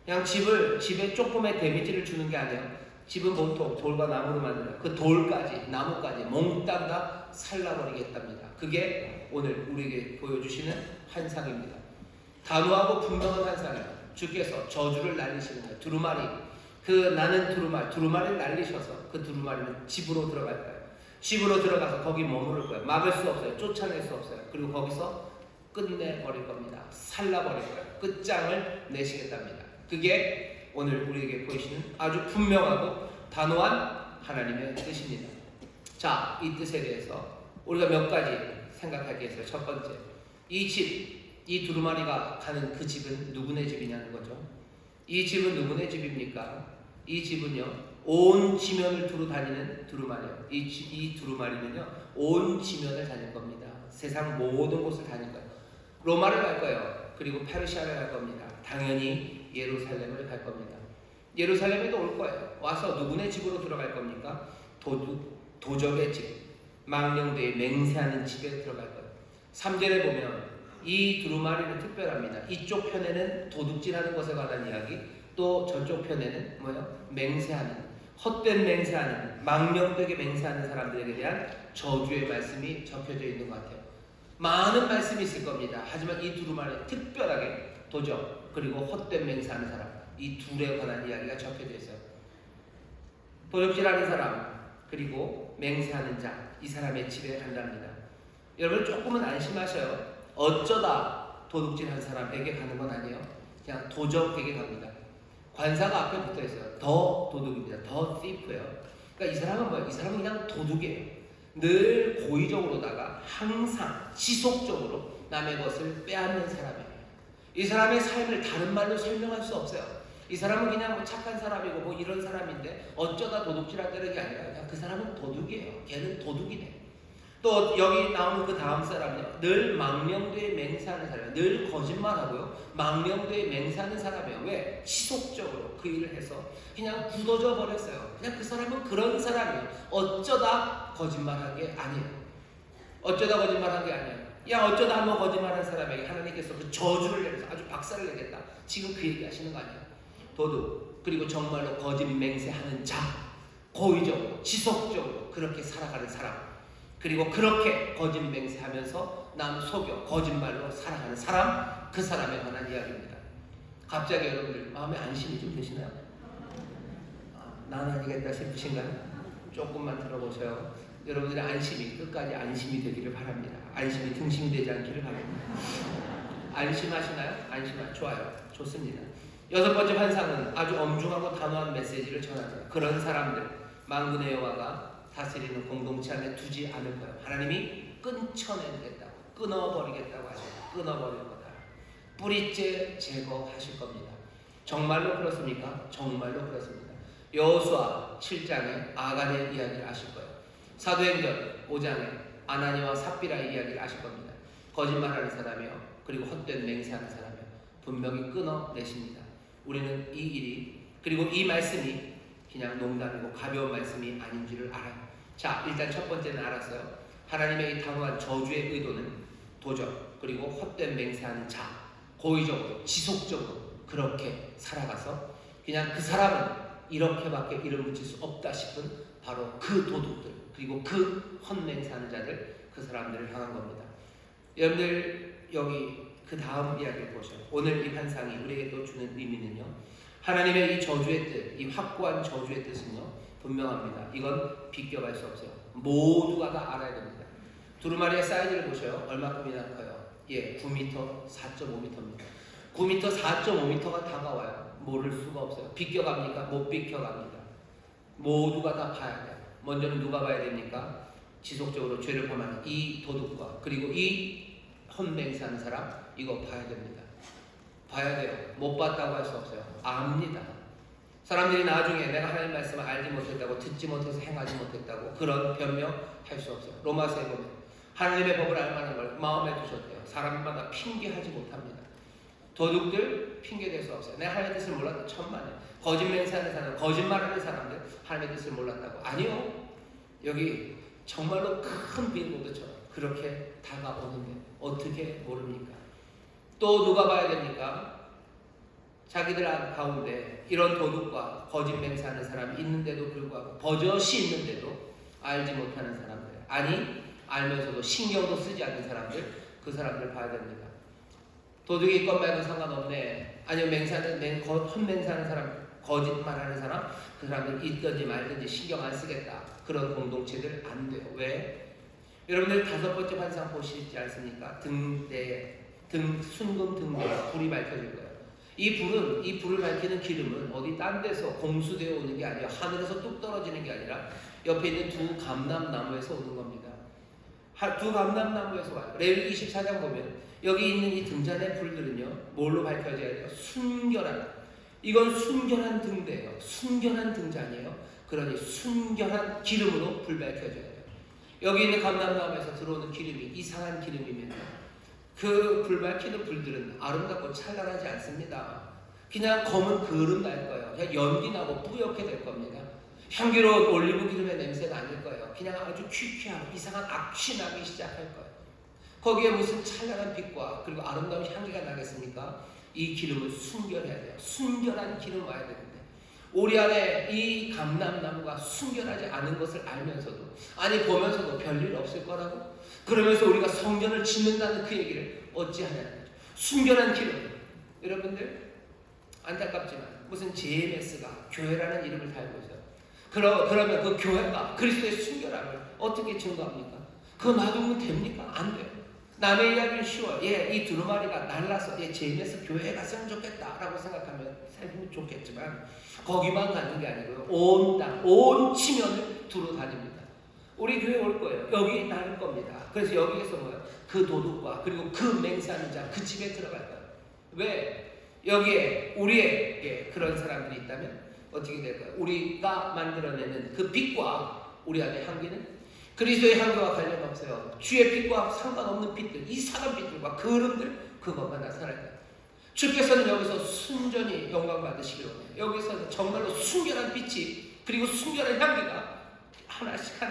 그냥 집에 조금의 데미지를 주는 게 아니라 집은 보통 돌과 나무로 만들어 그 돌까지 나무까지 몽땅 다 살라버리겠답니다. 그게 오늘 우리에게 보여주시는 환상입니다. 단호하고 분명한 환상이에요. 주께서 저주를 날리시는 거예요. 두루마리, 나는 두루마리를 날리셔서 그 두루마리는 집으로 들어갈 거예요. 집으로 들어가서 거기 머무를 거예요. 막을 수 없어요. 쫓아낼 수 없어요. 그리고 거기서 끝내버릴 겁니다. 살라버릴 거예요. 끝장을 내시겠답니다. 그게 오늘 우리에게 보이시는 아주 분명하고 단호한 하나님의 뜻입니다. 자, 이 뜻에 대해서 우리가 몇 가지 생각할 게 있어요. 첫 번째, 이 두루마리가 가는 그 집은 누구네 집이냐는 거죠. 이 집은 누구네 집입니까? 이 집은요, 온 지면을 두루 다니는 두루마리예요. 이 두루마리는요, 온 지면을 다닐 겁니다. 세상 모든 곳을 다닐 거예요. 로마를 갈 거예요. 그리고 페르시아를 갈 겁니다. 당연히 예루살렘을 갈 겁니다. 예루살렘에도 올 거예요. 와서 누구네 집으로 들어갈 겁니까? 도적의 집, 망령되이 맹세하는 집에 들어갈 거예요. 3절에 보면 이 두루마리는 특별합니다. 이쪽 편에는 도둑질하는 것에 관한 이야기, 또 저쪽 편에는 맹세하는, 헛된 맹세하는, 망령되게 맹세하는 사람들에 대한 저주의 말씀이 적혀져 있는 것 같아요. 많은 말씀이 있을 겁니다. 하지만 이 두루마리는 특별하게 도적 그리고 헛된 맹세하는 사람, 이 둘에 관한 이야기가 적혀져 있어요. 도적질하는 사람 그리고 맹세하는 자, 이 사람의 집에 간답니다. 여러분 조금은 안심하셔요. 어쩌다 도둑질한 사람에게 가는 건 아니에요. 그냥 도적에게 갑니다. 관사가 앞에 붙어 있어요. 더 도둑입니다. 더 thief예요. 그러니까 이 사람은 뭐예요? 이 사람은 그냥 도둑이에요. 늘 고의적으로다가 항상 지속적으로 남의 것을 빼앗는 사람이에요. 이 사람의 삶을 다른 말로 설명할 수 없어요. 이 사람은 그냥 착한 사람이고 이런 사람인데 어쩌다 도둑질한다는 게 아니라 그냥 그 사람은 도둑이에요. 걔는 도둑이네. 또 여기 나오는 그 다음 사람은요, 늘 망령되이 맹세하는 사람이에요. 늘 거짓말하고요, 망령되이 맹세하는 사람이에요. 왜? 지속적으로 그 일을 해서 그냥 굳어져 버렸어요. 그냥 그 사람은 그런 사람이에요. 어쩌다 거짓말한 게 아니에요. 어쩌다 거짓말한 게 아니에요. 어쩌다 한번 거짓말한 사람에게 하나님께서 그 저주를 내려서 아주 박살을 내겠다. 지금 그 얘기 하시는 거 아니에요. 도둑, 그리고 정말로 거짓 맹세하는 자, 고의적으로 지속적으로 그렇게 살아가는 사람, 그리고 그렇게 거짓 맹세하면서 남 속여 거짓말로 살아가는 사람, 그 사람에 관한 이야기입니다. 갑자기 여러분들 마음에 안심이 좀 되시나요? 난 아니겠다 싶으신가요? 조금만 들어보세요. 여러분들의 안심이 끝까지 안심이 되기를 바랍니다. 안심이 등심되지 않기를 바랍니다. 안심하시나요? 좋아요. 좋습니다. 6번째 환상은 아주 엄중하고 단호한 메시지를 전합니다. 그런 사람들, 만군의 여호와가 다스리는 공동체 안에 두지 않을 거예요. 하나님이 끊어버리겠다고 하셔요. 끊어버릴 거다. 뿌리째 제거하실 겁니다. 정말로 그렇습니까? 정말로 그렇습니다. 여호수아 7장에 아간의 이야기를 아실 거예요. 사도행전 5장에 아나니와 삽비라의 이야기를 아실 겁니다. 거짓말하는 사람이요, 그리고 헛된 맹세하는 사람이요, 분명히 끊어내십니다. 우리는 이 일이, 그리고 이 말씀이 그냥 농담이고 가벼운 말씀이 아닌 줄을 알아요. 자, 일단 첫 번째는 알았어요. 하나님의 이 단호한 저주의 의도는 도적, 그리고 헛된 맹세하는 자, 고의적으로 지속적으로 그렇게 살아가서 그냥 그 사람은 이렇게밖에 이름 붙일 수 없다 싶은 바로 그 도둑들, 그리고 그 헛맹세하는 자들, 그 사람들을 향한 겁니다. 여러분들 여기 그 다음 이야기를 보셔요. 오늘 이 환상이 우리에게 또 주는 의미는요, 하나님의 이 저주의 뜻, 이 확고한 저주의 뜻은요, 분명합니다. 이건 비껴갈 수 없어요. 모두가 다 알아야 됩니다. 두루마리의 사이즈를 보셔요. 얼마큼이나 커요? 9m 4.5m입니다. 9m 4.5m가 다가와요. 모를 수가 없어요. 비껴갑니까? 못 비껴갑니다. 모두가 다 봐야 돼요. 먼저는 누가 봐야 됩니까? 지속적으로 죄를 범하는 이 도둑과, 그리고 이 헛맹세하는 사람, 이거 봐야 됩니다. 봐야 돼요. 못 봤다고 할 수 없어요. 압니다. 사람들이 나중에 내가 하나님 말씀을 알지 못했다고, 듣지 못해서 행하지 못했다고 그런 변명할 수 없어요. 로마서에 보면 하나님의 법을 알 만한 걸 마음에 두셨대요. 사람마다 핑계하지 못합니다. 도둑들 핑계댈 수 없어요. 내가 하나님의 뜻을 몰랐다. 천만에. 거짓 맹세하는 사람, 거짓말하는 사람들 하나님의 뜻을 몰랐다고. 아니요. 여기 정말로 큰 빌보드처럼 그렇게 다가오는데 어떻게 모릅니까? 또 누가 봐야 됩니까? 자기들 가운데 이런 도둑과 거짓 맹세하는 사람이 있는데도 불구하고, 버젓이 있는데도 알지 못하는 사람들, 아니 알면서도 신경도 쓰지 않는 사람들, 그 사람들 봐야 됩니다. 도둑이 있건 말건 상관없네, 아니면 헛맹세하는 사람, 거짓말하는 사람, 그 사람들 있든지 말든지 신경 안 쓰겠다, 그런 공동체들 안 돼요. 왜? 여러분들 5번째 환상 보시지 않습니까? 순금 등대에 불이 밝혀질 거예요. 이 불을 밝히는 기름은 어디 딴 데서 공수되어 오는 게 아니라 하늘에서 뚝 떨어지는 게 아니라 옆에 있는 두 감람나무에서 오는 겁니다. 두 감람나무에서 와요. 레위기 24장 보면 여기 있는 이 등잔의 불들은요, 뭘로 밝혀져야 돼요? 순결한, 이건 순결한 등대예요. 순결한 등잔이에요. 그러니 순결한 기름으로 불 밝혀져야 돼요. 여기 있는 감람나무에서 들어오는 기름이 이상한 기름이면 그 불 밝히는 불들은 아름답고 찬란하지 않습니다. 그냥 검은 그름 날 거예요. 그냥 연기 나고 뿌옇게 될 겁니다. 향기로운 올리브 기름의 냄새가 아닐 거예요. 그냥 아주 퀴퀴하고 이상한 악취 나기 시작할 거예요. 거기에 무슨 찬란한 빛과 그리고 아름다운 향기가 나겠습니까? 이 기름을 순결해야 돼요. 순결한 기름 와야 되는데, 우리 안에 이 감람나무가 순결하지 않은 것을 알면서도, 아니 보면서도 별일 없을 거라고, 그러면서 우리가 성전을 짓는다는 그 얘기를 어찌하냐는 거죠. 순결한 기름. 여러분들 안타깝지만 무슨 JMS가 교회라는 이름을 달고 있어요. 그러면 그 교회가 그리스도의 순결함을 어떻게 증거합니까? 그거 놔두면 됩니까? 안 돼요. 남의 이야기는 쉬워요. 이 두루마리가 날라서 JMS 교회에 갔으면 좋겠다라고 생각하면 살면 좋겠지만, 거기만 가는 게 아니고요, 온 땅, 온 지면을 두루 다닙니다. 우리 교회 올 거예요. 여기 나를 겁니다. 그래서 여기에서 뭐예요? 그 도둑과 그리고 그 맹세하는 자, 그 집에 들어갈 거예요. 왜? 여기에 우리에게 그런 사람들이 있다면 어떻게 될까요? 우리가 만들어내는 그 빛과 우리 안의 향기는 그리스도의 향기와 관련 없어요. 주의 빛과 상관없는 빛들, 이상한 빛들과 그름들, 그것만 나타날 거예요. 주께서는 여기서 순전히 영광 받으시기로 해요. 여기서 정말로 순결한 빛이, 그리고 순결한 향기가 하나씩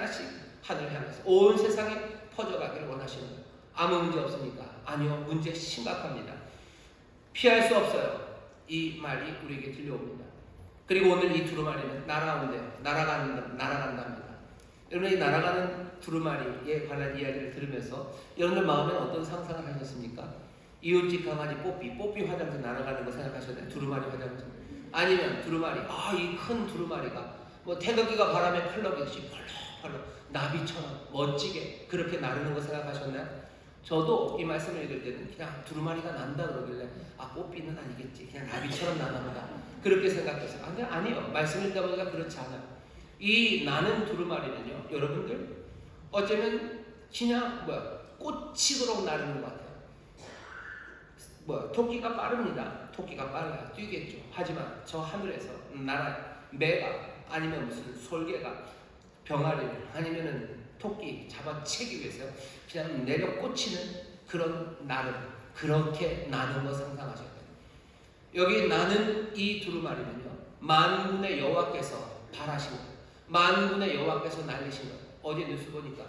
하늘을 향해서 온 세상에 퍼져가기를 원하시는 거예요. 아무 문제 없습니까? 아니요, 문제 심각합니다. 피할 수 없어요. 이 말이 우리에게 들려옵니다. 그리고 오늘 이 두루마리는 날아온대요. 날아간답니다. 여러분이 날아가는 두루마리에 관한 이야기를 들으면서 여러분들 마음에 어떤 상상을 하셨습니까? 이웃집 강아지 뽀삐 화장실 날아가는 거 생각하셨나요? 두루마리 화장실. 아니면 두루마리, 이 큰 두루마리가 뭐 태극기가 바람에 펄럭이듯이 펄럭 나비처럼 멋지게 그렇게 나르는 거 생각하셨나요? 저도 이 말씀을 읽을 때는 그냥 두루마리가 난다 그러길래 뽀삐는 아니겠지, 그냥 나비처럼 나나 보다, 그렇게 생각했어요. 아니요. 말씀을 읽다 보니까 그렇지 않아요. 이 나는 두루마리는요, 여러분들 어쩌면 그냥 꽂히도록 나르는 것 같아요. 토끼가 빠릅니다. 토끼가 빨라요. 뛰겠죠. 하지만 저 하늘에서 나라요. 매가 아니면 무슨 솔개가 병아리를 아니면은 토끼 잡아채기 위해서 그냥 내려 꽂히는 그런 나름, 그렇게 나는 거 상상하셔야 돼요. 여기 나는 이 두루마리는요, 만군의 여호와께서 발하신 거예요. 만군의 여호와께서 날리신 거예요. 어제 뉴스 보니까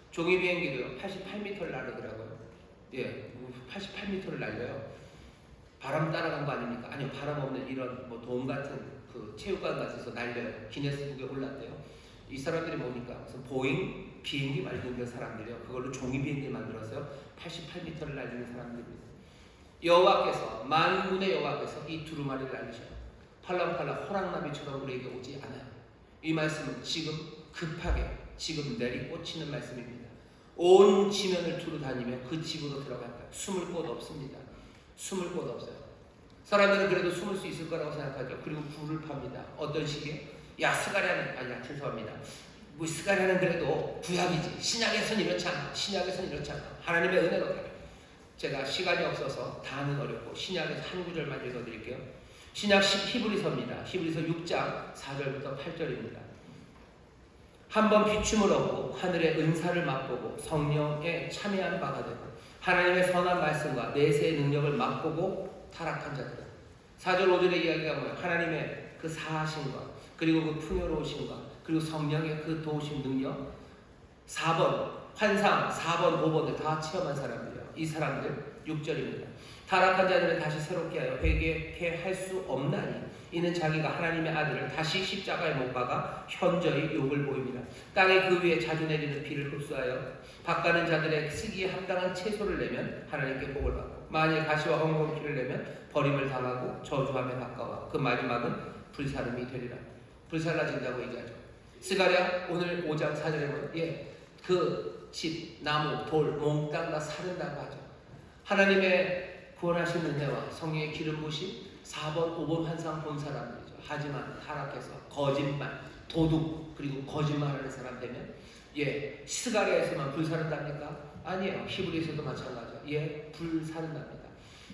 종이 비행기도요 88m를 날르더라고요. 88m를 날려요. 바람 따라간 거 아닙니까? 아니요, 바람 없는 이런 돔 같은 그 체육관 같아서 날려요. 기네스북에 올랐대요. 이 사람들이 보니까 무슨 보잉 비행기 만드는 사람들이요, 그걸로 종이 비행기 만들어서요 88m를 날리는 사람들입니다. 여호와께서, 만군의 여호와께서 이 두루마리를 날리셔요. 팔랑팔랑 호랑나비처럼 우리에게 오지 않아요. 이 말씀은 지금 급하게 지금 내리꽂히는 말씀입니다. 온 지면을 두루 다니며 그 집으로 들어갈 거예요. 숨을 곳 없습니다. 숨을 곳 없어요. 사람들은 그래도 숨을 수 있을 거라고 생각하죠. 그리고 불을 팝니다. 어떤 식의? 죄송합니다. 스가랴는 그래도 구약이지, 신약에서는 이렇지 않아. 신약에서는 이렇지 않아. 하나님의 은혜로 가요. 제가 시간이 없어서 다는 어렵고 신약에서 한 구절만 읽어드릴게요. 신약 히브리서입니다. 히브리서 6장 4절부터 8절입니다. 한번 비춤을 얻고 하늘의 은사를 맛보고 성령에 참여한 바가 되고 하나님의 선한 말씀과 내세의 능력을 맛보고 타락한 자들은 4절 5절의 이야기가 뭐예요? 하나님의 그 사하심과 그리고 그 풍요로우심과 그리고 성령의 그 도우심 능력 4번 환상 4번 5번을 다 체험한 사람들이에요. 이 사람들 6절입니다. 타락한 자들은 다시 새롭게 하여 회개케 할 수 없나니 이는 자기가 하나님의 아들을 다시 십자가에 못 박아 현저히 욕을 보입니다. 땅의 그 위에 자주 내리는 비를 흡수하여 밭가는 자들의 쓰기에 합당한 채소를 내면 하나님께 복을 받고 만일 가시와 엉겅퀴를 내면 버림을 당하고 저주함에 가까워 그 마지막은 불사름이 되리라. 불살라진다고 얘기하죠. 스가랴 오늘 5장 4절에 보면 그 집, 나무, 돌, 몽땅 다 사른다고 하죠. 하나님의 구원하신 은혜와 성령의 기름 부으심 4번, 5번 환상 본 사람들이죠. 하지만 타락해서 거짓말, 도둑 그리고 거짓말하는 사람 되면 스가랴에서만 불사른답니까? 아니에요. 히브리서도 마찬가지예요. 불사른답니다.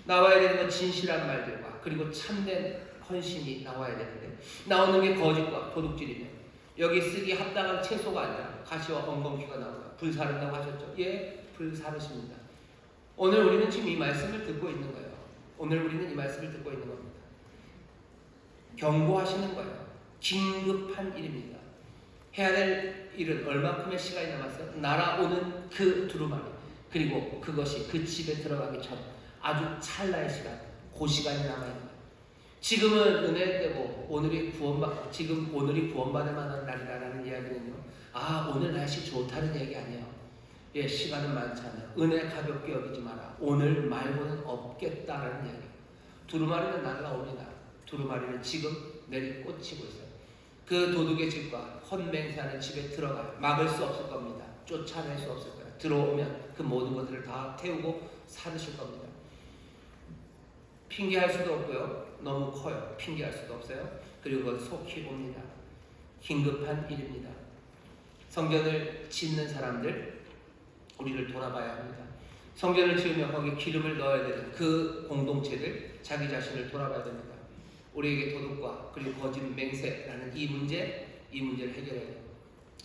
나와야 되는 건 진실한 말들과 그리고 참된 헌신이 나와야 되는데 나오는 게 거짓과 도둑질이면 여기 쓰기 합당한 채소가 아니라 가시와 엉겅퀴가 나오고 불사른다고 하셨죠. 불사르십니다. 오늘 우리는 지금 이 말씀을 듣고 있는 거예요. 오늘 우리는 이 말씀을 듣고 있는 겁니다. 경고하시는 거예요. 긴급한 일입니다. 해야 될 일은 얼마큼의 시간이 남았어요? 날아오는 그 두루마리 그리고 그것이 그 집에 들어가기 전 아주 찰나의 시간, 그 시간이 남아있는 거예요. 지금은 은혜의 때고 오늘이 구원받을 만한 날이라는 이야기는요. 오늘 날씨 좋다는 얘기 아니에요. 시간은 많잖아요. 은혜 가볍게 여기지 마라. 오늘 말고는 없겠다라는 얘기예요. 두루마리는 날라옵니다. 두루마리는 지금 내리꽂히고 있어요. 그 도둑의 집과 헛맹세하는 집에 들어가요. 막을 수 없을 겁니다. 쫓아낼 수 없을 거예요. 들어오면 그 모든 것들을 다 태우고 사르실 겁니다. 핑계할 수도 없고요. 너무 커요. 핑계할 수도 없어요. 그리고 그건 속히 옵니다. 긴급한 일입니다. 성전을 짓는 사람들 우리를 돌아봐야 합니다. 성전을 지으면 거기에 기름을 넣어야 되는 그 공동체들 자기 자신을 돌아봐야 됩니다. 우리에게 도둑과 그리고 거짓 맹세라는 이 문제를 해결해야 돼요.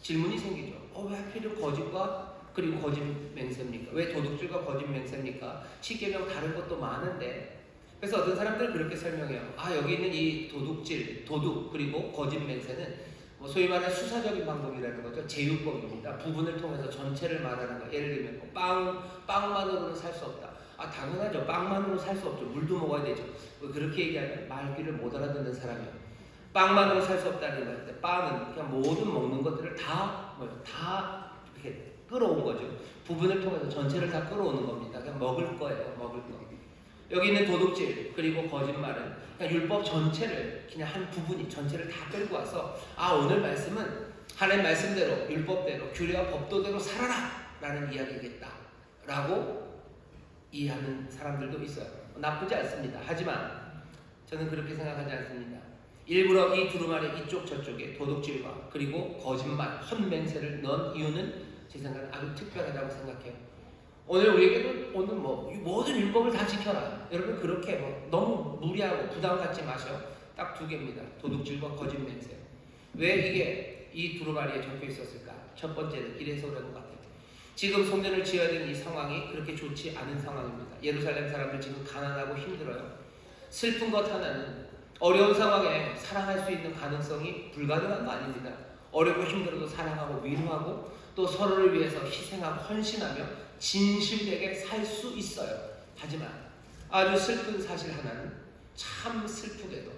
질문이 생기죠. 왜 하필 거짓과 그리고 거짓 맹세입니까? 왜 도둑질과 거짓 맹세입니까? 십계명 다른 것도 많은데. 그래서 어떤 사람들은 그렇게 설명해요. 여기 있는 이 도둑 그리고 거짓 맹세는 소위 말하는 수사적인 방법이라는 거죠. 제휴법입니다. 부분을 통해서 전체를 말하는 거. 예를 들면 빵만으로는 살 수 없다. 당연하죠. 빵만으로 살 수 없죠. 물도 먹어야 되죠. 그렇게 얘기하면 말귀를 못 알아듣는 사람이에요. 빵만으로 살 수 없다는 거예요. 빵은 그냥 모든 먹는 것들을 다 이렇게 끌어온 거죠. 부분을 통해서 전체를 다 끌어오는 겁니다. 그냥 먹을 거예요. 먹을 거. 여기 있는 도둑질 그리고 거짓말은 그냥 율법 전체를 그냥 한 부분이 전체를 다 끌고 와서 오늘 말씀은 하나님 말씀대로 율법대로 규례와 법도대로 살아라 라는 이야기겠다 라고 이해하는 사람들도 있어요. 나쁘지 않습니다. 하지만 저는 그렇게 생각하지 않습니다. 일부러 이 두루마리 이쪽 저쪽에 도둑질과 그리고 거짓말, 헛맹세를 넣은 이유는 제 생각은 아주 특별하다고 생각해요. 오늘 우리에게도 오늘 모든 율법을 다 지켜라. 여러분 그렇게 너무 무리하고 부담 갖지 마셔. 딱 두 개입니다. 도둑질과 거짓 맹세. 왜 이게 이 두루마리에 적혀 있었을까? 첫 번째는 이래서 그런 것 같아요. 지금 성전을 지어야 되는 이 상황이 그렇게 좋지 않은 상황입니다. 예루살렘 사람들 지금 가난하고 힘들어요. 슬픈 것 하나는 어려운 상황에 사랑할 수 있는 가능성이 불가능한 거 아닙니다. 어렵고 힘들어도 사랑하고 위로하고 또 서로를 위해서 희생하고 헌신하며 진실되게 살 수 있어요. 하지만 아주 슬픈 사실 하나는 참 슬프게도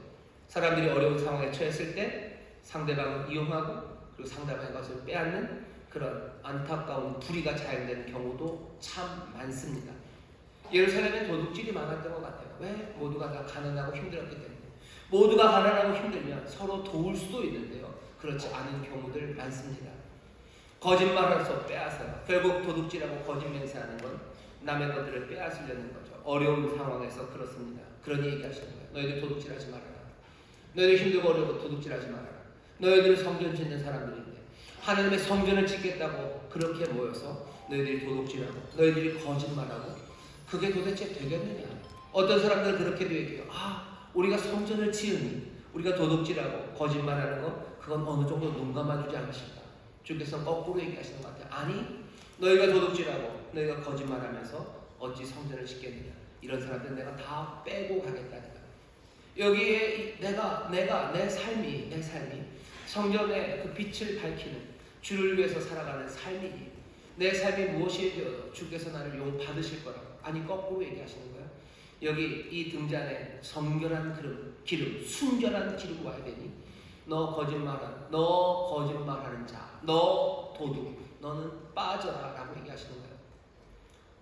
사람들이 어려운 상황에 처했을 때 상대방을 이용하고 그리고 상대방의 것을 빼앗는 그런 안타까운 불의가 자행되는 경우도 참 많습니다. 예루살렘엔 도둑질이 많았던 것 같아요. 왜? 모두가 다 가난하고 힘들었기 때문에. 모두가 가난하고 힘들면 서로 도울 수도 있는데요. 그렇지 않은 경우들 많습니다. 거짓말해서 빼앗아요. 결국 도둑질하고 거짓 맹세하는 건 남의 것들을 빼앗으려는 거죠. 어려운 상황에서 그렇습니다. 그런 얘기 하시는 거예요. 너희들 도둑질하지 말아라. 너희들 힘들고 어려워 도둑질하지 말아라. 너희들 성전 짓는 사람들인데 하나님의 성전을 짓겠다고 그렇게 모여서 너희들이 도둑질하고 너희들이 거짓말하고 그게 도대체 되겠느냐. 어떤 사람들은 그렇게도 얘기해요. 우리가 성전을 지으니 우리가 도둑질하고 거짓말하는 것 그건 어느 정도 눈 감아주지 않으실까? 주께서 거꾸로 얘기하시는 것 같아요. 아니 너희가 도둑질하고 너희가 거짓말하면서 어찌 성전을 짓겠느냐. 이런 사람들 내가 다 빼고 가겠다니까. 여기에 내 삶이 성전의 그 빛을 밝히는 주를 위해서 살아가는 삶이니 내 삶이 무엇이 되어도 주께서 나를 용 받으실 거라고. 아니 거꾸로 얘기하시는 거예요. 여기 이 등잔에 성결한 기름, 순결한 기름 와야 되니 너 거짓말하는 자, 너 도둑, 너는 빠져라 라고 얘기하시는 거예요.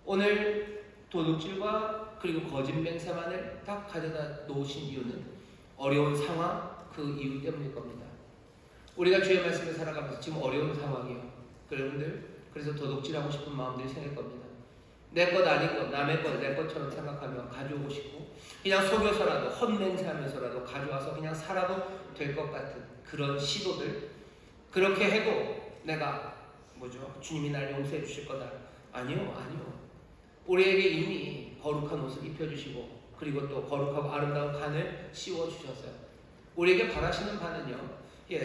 오늘 도둑질과 그리고 거짓 맹세만을 딱 가져다 놓으신 이유는 어려운 상황, 그 이유 때문일 겁니다. 우리가 주의 말씀을 살아가면서 지금 어려운 상황이에요. 여러분들 그래서 도둑질하고 싶은 마음들이 생길 겁니다. 내 것 아니고 남의 것 내 것처럼 생각하며 가져오고 싶고 그냥 속여서라도 헛맹세하면서라도 가져와서 그냥 살아도 될 것 같은 그런 시도들. 그렇게 해도 내가 주님이 날 용서해 주실 거다. 아니요. 우리에게 이미 거룩한 옷을 입혀주시고 그리고 또 거룩하고 아름다운 간을 씌워주셨어요. 우리에게 바라시는 바는요,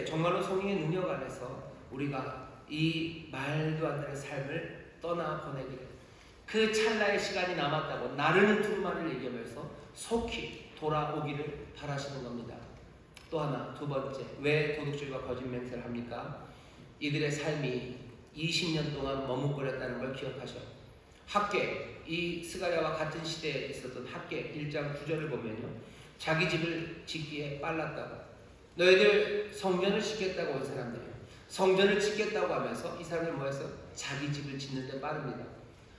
정말로 성령의 능력 안에서 우리가 이 말도 안 되는 삶을 떠나보내기를, 그 찰나의 시간이 남았다고 나르는 두루마리를 얘기하면서 속히 돌아오기를 바라시는 겁니다. 또 하나, 두 번째, 왜 도둑질과 거짓 맹세를 합니까? 이들의 삶이 20년 동안 머뭇거렸다는 걸 기억하셔. 학계, 이 스가랴와 같은 시대에 있었던 학계 1장 9절을 보면요, 자기 집을 짓기에 빨랐다고. 너희들 성전을 짓겠다고 온 사람들이에요. 성전을 짓겠다고 하면서 이 사람들 뭐해서 자기 집을 짓는 데 빠릅니다.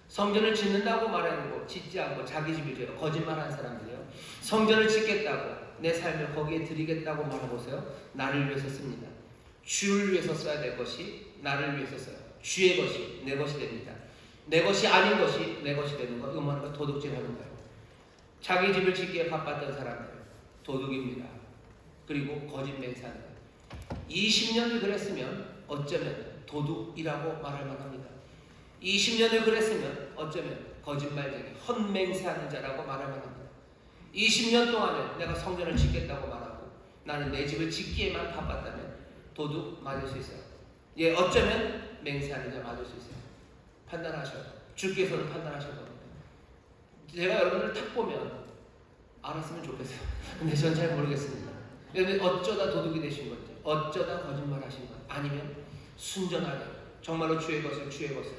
성전을 짓는다고 말하고 짓지 않고 자기 집을 지어요. 거짓말하는 사람들이에요. 성전을 짓겠다고 내 삶을 거기에 드리겠다고 말하고서요, 나를 위해서 씁니다. 주를 위해서 써야 될 것이 나를 위해서 써요. 주의 것이 내 것이 됩니다. 내 것이 아닌 것이 내 것이 되는 거, 이거 말하는 거 도둑질하는 거예요. 자기 집을 짓기에 바빴던 사람들 도둑입니다. 그리고 거짓 맹세하는 거예요. 20년을 그랬으면 어쩌면 도둑이라고 말할 만합니다. 20년을 그랬으면 어쩌면 거짓말쟁이, 헛맹세하는 자라고 말할 만합니다. 20년 동안은 내가 성전을 짓겠다고 말하고 나는 내 집을 짓기에만 바빴다면 도둑 맞을 수 있어요. 어쩌면 맹세하는 자 맞을 수 있어요. 판단하셔요. 주께서는 판단하실 겁니다. 제가 여러분들 탁 보면 알았으면 좋겠어요. 근데 전 잘 모르겠습니다. 여러분 어쩌다 도둑이 되신 건지, 어쩌다 거짓말하신 것, 아니면 순전하게 정말로 주의 것을 주의 것으로,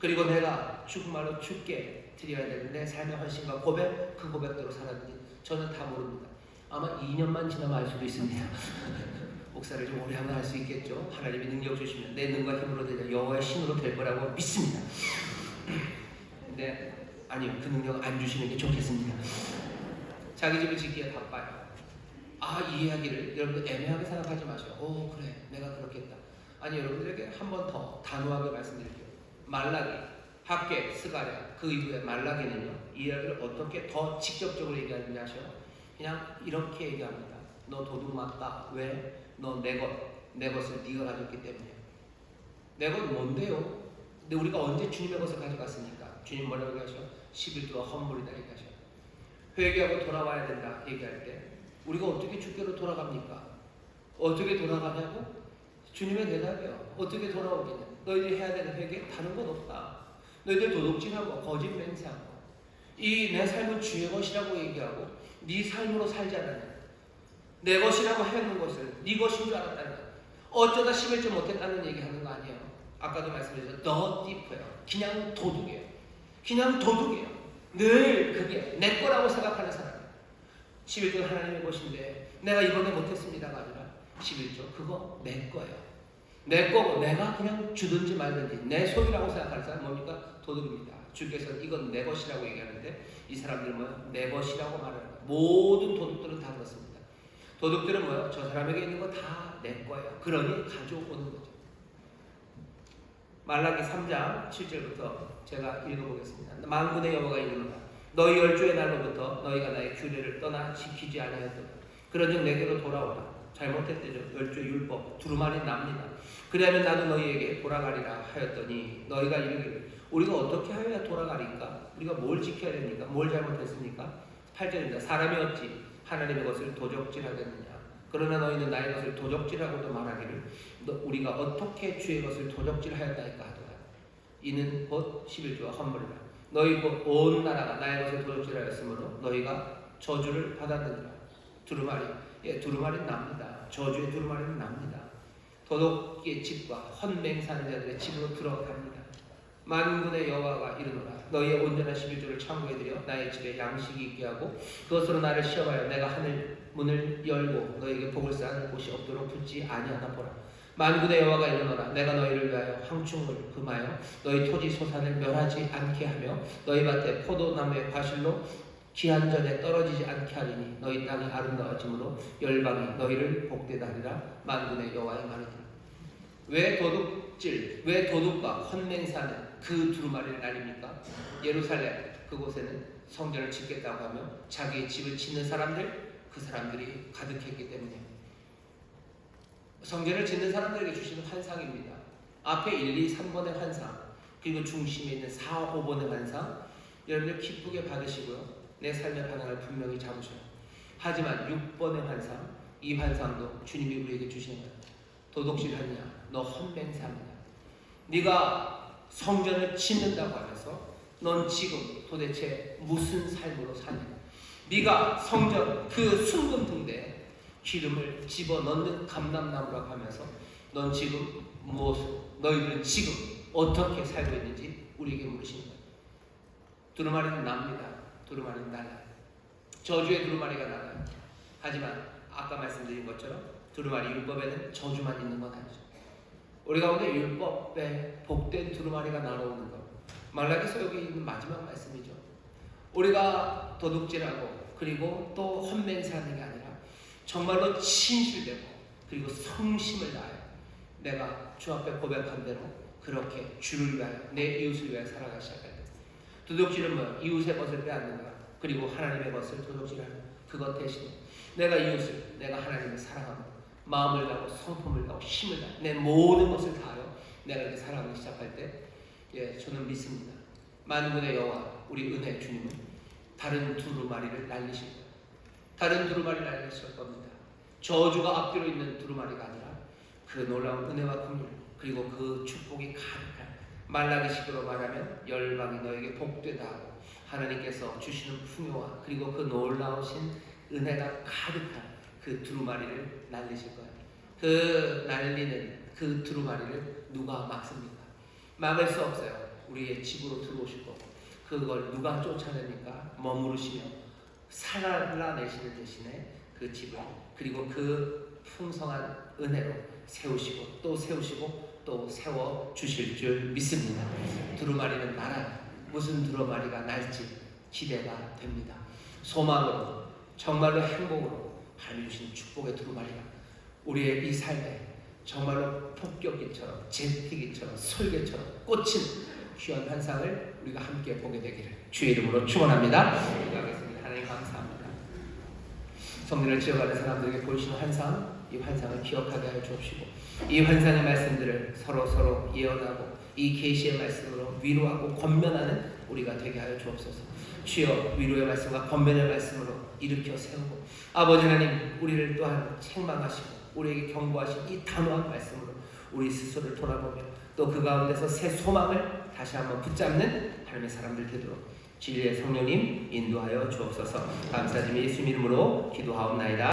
그리고 내가 정말로 주께 드려야 되는 내 삶의 헌신과 고백, 그 고백대로 살았는지 저는 다 모릅니다. 아마 2년만 지나면 알 수도 있습니다. 목사를 좀 오래 하면 알 수 있겠죠. 하나님이 능력 주시면 내 능과 힘으로 되자 여호와의 신으로 될 거라고 믿습니다. 근데 아니요, 그 능력 안 주시는 게 좋겠습니다. 자기 집을 짓기에 바빠요. 이 이야기를 여러분들 애매하게 생각하지 마세요. 그래, 내가 그렇겠다. 아니, 여러분들에게 한 번 더 단호하게 말씀드릴게요. 말라기, 학계, 스가랴, 그 이후에 말라기는요, 이 이야기를 어떻게 더 직접적으로 얘기하는지 아셔요? 그냥 이렇게 얘기합니다. 너 도둑 맞다. 왜? 너 내 것을 네가 가졌기 때문이야. 내 것 뭔데요? 근데 우리가 언제 주님의 것을 가져갔습니까? 주님 뭐라고 얘기하셔? 11조가 헛물이다 얘기하셔. 회개하고 돌아와야 된다 얘기할 때 우리가 어떻게 주께로 돌아갑니까? 어떻게 돌아가냐고? 주님의 대답이요. 어떻게 돌아오기는? 너희들이 해야 되는 회개 다른 건 없다. 너희들 도둑질하고 거짓 맹세하고 이 내 삶은 주의 것이라고 얘기하고 네 삶으로 살지 않았냐. 내 것이라고 해놓은 것을 네 것인 줄 알았다는 것. 어쩌다 11조 못했다는 얘기하는 거 아니에요. 아까도 말씀드렸죠. 더 딥해요. 그냥 도둑이에요. 그냥 도둑이에요. 늘 그게 내 거라고 생각하는 사람이에요. 11조는 하나님의 것인데 내가 이번에 못했습니다가 아니라 11조 그거 내 거예요. 내 거고 내가 그냥 주든지 말든지 내 소유라고 생각하는 사람은 뭡니까? 도둑입니다. 주께서는 이건 내 것이라고 얘기하는데 이 사람들은 뭐예요? 내 것이라고 말하는 거예요. 모든 도둑들은 다 그렇습니다. 도둑들은 뭐예요? 저 사람에게 있는 거 다 내 거예요. 그러니 가져오는 거죠. 말라기 3장 7절부터 제가 읽어보겠습니다. 만군의 여호와가 이르노라. 너희 열조의 날로부터 너희가 나의 규례를 떠나 지키지 아니하였도다. 그런즉 내게로 돌아오라. 잘못했대죠. 열조의 율법 두루마리 납니다. 그리하면 나도 너희에게 돌아가리라 하였더니 너희가 이르기를 우리가 어떻게 하여야 돌아가리까? 우리가 뭘 지켜야 됩니까? 뭘 잘못했습니까? 8절입니다. 사람이 어찌 하나님의 것을 도적질하겠느냐? 그러나 너희는 나의 것을 도적질하고도 말하기를 우리가 어떻게 주의 것을 도적질하였다니까 하더라. 이는 곧 11조와 헌물이라. 너희 곧 온 나라가 나의 것을 도적질하였으므로 너희가 저주를 받았느니라. 두루마리, 두루마리는 납니다. 저주의 두루마리는 납니다. 도둑의 집과 헌맹사는 자들의 집으로 들어갑니다. 만군의 여호와가 이르노라. 너희의 온전한 11조를 창고에 들여 나의 집에 양식이 있게 하고 그것으로 나를 시험하여 내가 하늘 문을 열고 너희에게 복을 쌓을 곳이 없도록 붙지 아니하나 보라. 만군의 여호와가 이르노라. 내가 너희를 위하여 황충을 금하여 너희 토지 소산을 멸하지 않게 하며 너희 밭에 포도나무의 과실로 기한전에 떨어지지 않게 하리니 너희 땅이 아름다워짐으로 열방이 너희를 복되다 하리라. 만군의 여호와의 말이니라. 왜 도둑질, 왜 도둑과 헌맹사는 그 두루마리를 날립니까? 예루살렘 그곳에는 성전을 짓겠다고 하며 자기의 집을 짓는 사람들, 그 사람들이 가득했기 때문에 성전을 짓는 사람들에게 주시는 환상입니다. 앞에 1, 2, 3번의 환상, 그리고 중심에 있는 4, 5번의 환상, 여러분들 기쁘게 받으시고요. 내 삶의 방향을 분명히 잡으셔요. 하지만 6번의 환상, 이 환상도 주님이 우리에게 주시는 거예요. 도둑질하느냐, 너 헌맹사느냐. 네가 성전을 짓는다고 하면서 넌 지금 도대체 무슨 삶으로 사냐. 네가 성전 그 순금등대에 기름을 집어넣는 감람나무라고 하면서 넌 지금 너희들은 지금 어떻게 살고 있는지 우리에게 물으시는 거예요. 두루마리는 납니다. 두루마리는 날아요. 저주의 두루마리가 나가요. 하지만 아까 말씀드린 것처럼 두루마리 율법에는 저주만 있는 건 아니죠. 우리 가운데 율법에 복된 두루마리가 날아오는 것, 말라기서 여기 있는 마지막 말씀이죠. 우리가 도둑질하고 그리고 또 헌맹사하는 게 아니라 정말로 진실되고 그리고 성심을 다하여 내가 주 앞에 고백한 대로 그렇게 주를 위하여 내 이웃을 위하여 살아가기 시작할 때, 도둑질은 뭐 이웃의 것을 빼앗는 것, 그리고 하나님의 것을 도둑질하는 그것 대신 내가 이웃을, 내가 하나님을 사랑하고 마음을 다하고 성품을 다하고 힘을 다하고 내 모든 것을 다하여 내가 이렇게 살아가기 시작할 때, 저는 믿습니다. 만군의 여호와 우리 은혜의 주님은 다른 두루마리를 날리실 거예요. 다른 두루마리를 날리실 겁니다. 저주가 앞뒤로 있는 두루마리가 아니라 그 놀라운 은혜와 긍휼 그리고 그 축복이 가득한, 말라기식으로 말하면 열방이 너에게 복되다 하고 하나님께서 주시는 풍요와 그리고 그 놀라우신 은혜가 가득한 그 두루마리를 날리실 거예요. 그 날리는 그 두루마리를 누가 막습니까? 막을 수 없어요. 우리의 집으로 들어오실 거고 그걸 누가 쫓아냅니까? 머무르시며 살아내시는 대신에 그 집을 그리고 그 풍성한 은혜로 세우시고 또 세우시고 또 세워주실 줄 믿습니다. 두루마리는 날아요. 무슨 두루마리가 날지 기대가 됩니다. 소망으로 정말로 행복으로 하나님 주신 축복의 두루마리가 우리의 이 삶에 정말로 폭격기처럼 제트기처럼 설계처럼 꽂힌 귀한 환상을 우리가 함께 보게 되기를 주의 이름으로 축원합니다. 기도하겠습니다. 하나님 감사합니다. 성전을 지어가는 사람들에게 보이시는 환상, 이 환상을 기억하게 하여 주옵시고 이 환상의 말씀들을 서로 예언하고 이 계시의 말씀으로 위로하고 권면하는 우리가 되게 하여 주옵소서. 주여 위로의 말씀과 권면의 말씀으로 일으켜 세우고 아버지 하나님 우리를 또한 책망하시고 우리에게 경고하신 이 단호한 말씀으로 우리 스스로를 돌아보며 또 그 가운데서 새 소망을 다시 한번 붙잡는 하나님의 사람들 되도록 진리의 성령님 인도하여 주옵소서. 감사드리며 예수님 이름으로 기도하옵나이다.